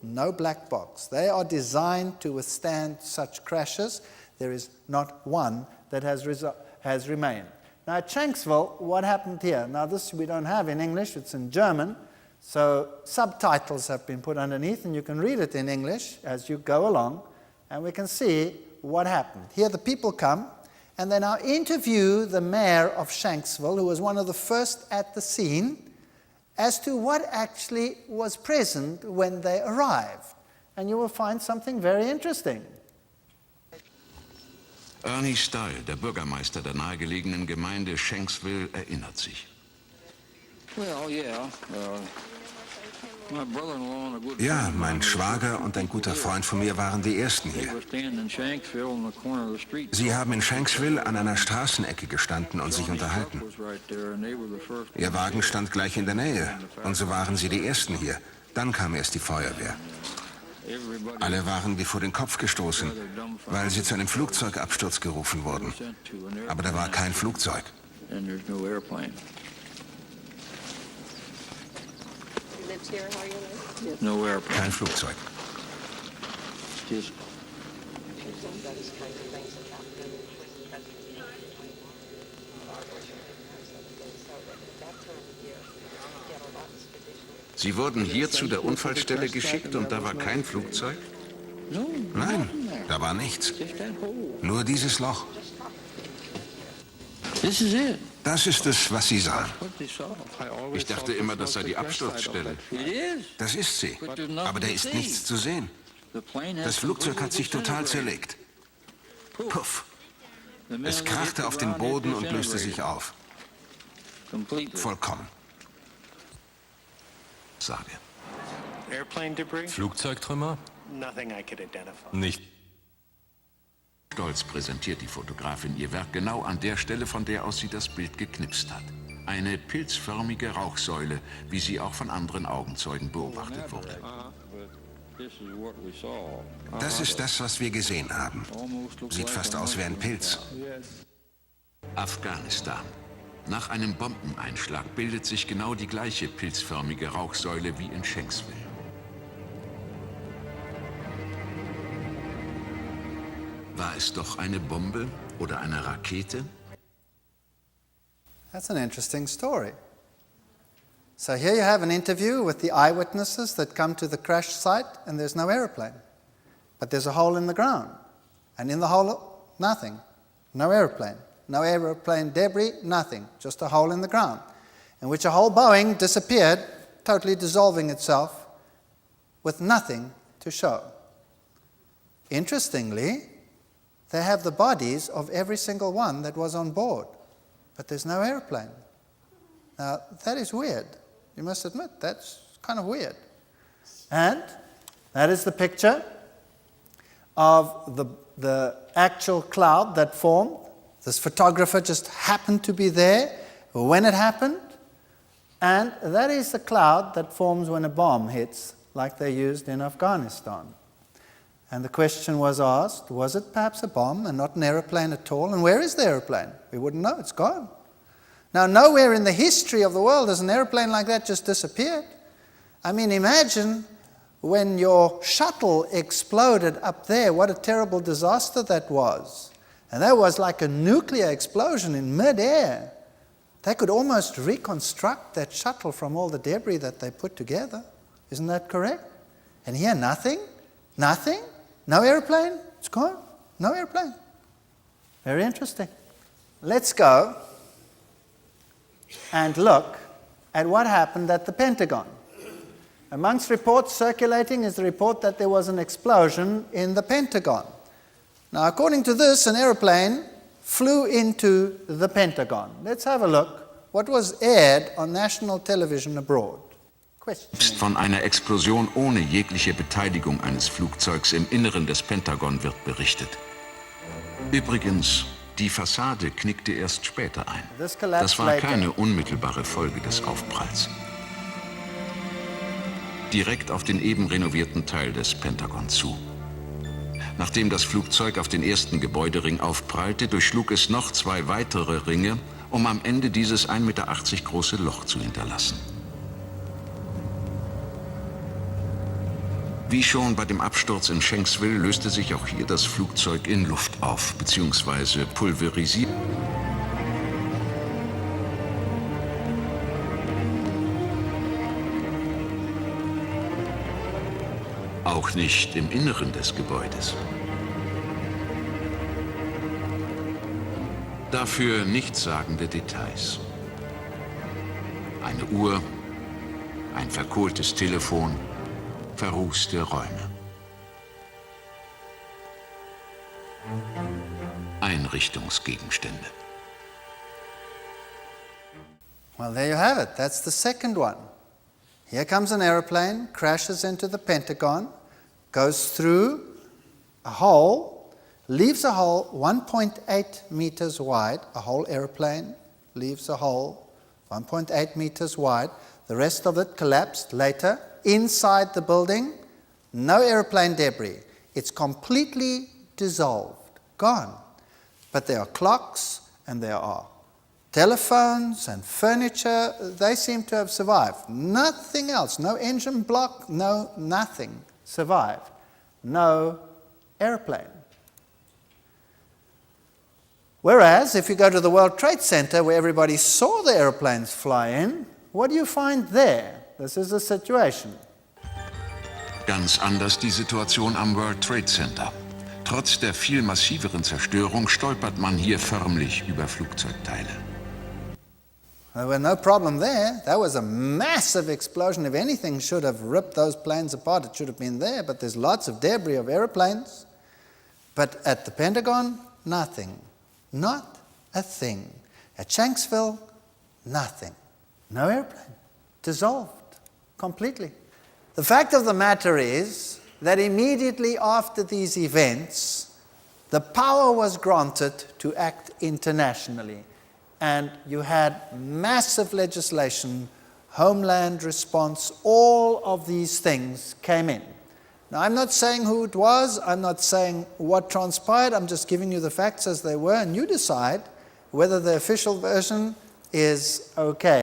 No black box. They are designed to withstand such crashes. There is not one that has remained. Now at Shanksville, what happened here? Now this we don't have in English, it's in German, so subtitles have been put underneath, and you can read it in English as you go along, and we can see what happened. Here the people come, and they now interview the mayor of Shanksville, who was one of the first at the scene, as to what actually was present when they arrived. And you will find something very interesting. Ernie Stahl, der Bürgermeister der nahegelegenen Gemeinde Shanksville, erinnert sich. Well, yeah. Ja, mein Schwager und ein guter Freund von mir waren die Ersten hier. Sie haben in Shanksville an einer Straßenecke gestanden und sich unterhalten. Ihr Wagen stand gleich in der Nähe, und so waren sie die Ersten hier. Dann kam erst die Feuerwehr. Alle waren wie vor den Kopf gestoßen, weil sie zu einem Flugzeugabsturz gerufen wurden. Aber da war kein Flugzeug. No airplane. Kein Flugzeug. Sie wurden hier zu der Unfallstelle geschickt und da war kein Flugzeug? Nein, da war nichts. Nur dieses Loch. Das ist es, was Sie sahen. Ich dachte immer, das sei die Absturzstelle. Das ist sie. Aber da ist nichts zu sehen. Das Flugzeug hat sich total zerlegt. Puff. Es krachte auf den Boden und löste sich auf. Vollkommen. Sage. Flugzeugtrümmer? Nicht. Stolz präsentiert die Fotografin ihr Werk genau an der Stelle, von der aus sie das Bild geknipst hat. Eine pilzförmige Rauchsäule, wie sie auch von anderen Augenzeugen beobachtet wurde. Das ist das, was wir gesehen haben. Sieht fast aus wie ein Pilz. Afghanistan. Nach einem Bombeneinschlag bildet sich genau die gleiche pilzförmige Rauchsäule wie in Shanksville. War es doch eine Bombe oder eine Rakete? That's an interesting story. So here you have an interview with the eyewitnesses that come to the crash site, and there's no aeroplane. But there's a hole in the ground. And in the hole, nothing. No aeroplane. No aeroplane debris, nothing. Just a hole in the ground, in which a whole Boeing disappeared, totally dissolving itself, with nothing to show. Interestingly, they have the bodies of every single one that was on board, but there's no airplane. Now, that is weird. You must admit, that's kind of weird. And that is the picture of the actual cloud that formed. This photographer just happened to be there when it happened. And that is the cloud that forms when a bomb hits, like they used in Afghanistan. And the question was asked, was it perhaps a bomb and not an aeroplane at all? And where is the aeroplane? We wouldn't know, it's gone. Now, nowhere in the history of the world has an aeroplane like that just disappeared. I mean, imagine when your shuttle exploded up there, what a terrible disaster that was. And that was like a nuclear explosion in mid-air. They could almost reconstruct that shuttle from all the debris that they put together. Isn't that correct? And here, nothing? Nothing? No airplane? It's gone. No airplane. Very interesting. Let's go and look at what happened at the Pentagon. Amongst reports circulating is the report that there was an explosion in the Pentagon. Now, according to this, an airplane flew into the Pentagon. Let's have a look what was aired on national television abroad. Von einer Explosion ohne jegliche Beteiligung eines Flugzeugs im Inneren des Pentagon wird berichtet. Übrigens, die Fassade knickte erst später ein. Das war keine unmittelbare Folge des Aufpralls. Direkt auf den eben renovierten Teil des Pentagon zu. Nachdem das Flugzeug auf den ersten Gebäudering aufprallte, durchschlug es noch 2 weitere Ringe, um am Ende dieses 1,80 Meter große Loch zu hinterlassen. Wie schon bei dem Absturz in Shanksville löste sich auch hier das Flugzeug in Luft auf, bzw. pulverisiert. Auch nicht im Inneren des Gebäudes. Dafür nichtssagende Details. Eine Uhr, ein verkohltes Telefon, verrußte Räume. Einrichtungsgegenstände. Well, there you have it. That's the second one. Here comes an airplane, crashes into the Pentagon, goes through a hole, leaves a hole 1.8 meters wide. A whole airplane leaves a hole 1.8 meters wide. The rest of it collapsed later. Inside the building, no airplane debris. It's completely dissolved, gone. But there are clocks and there are telephones and furniture. They seem to have survived. Nothing else, no engine block, no nothing survived. No airplane. Whereas, if you go to the World Trade Center, where everybody saw the airplanes fly in, what do you find there? This is the situation. Ganz anders die Situation am World Trade Center. Trotz der viel massiveren Zerstörung stolpert man hier förmlich über Flugzeugteile. There was no problem there. That was a massive explosion. If anything should have ripped those planes apart, it should have been there. But there's lots of debris of airplanes. But at the Pentagon, nothing. Not a thing. At Shanksville, nothing. No airplane. Dissolved completely. The fact of the matter is that immediately after these events, the power was granted to act internationally. And you had massive legislation, homeland response, all of these things came in. Now, I'm not saying who it was, I'm not saying what transpired, I'm just giving you the facts as they were, and you decide whether the official version is okay.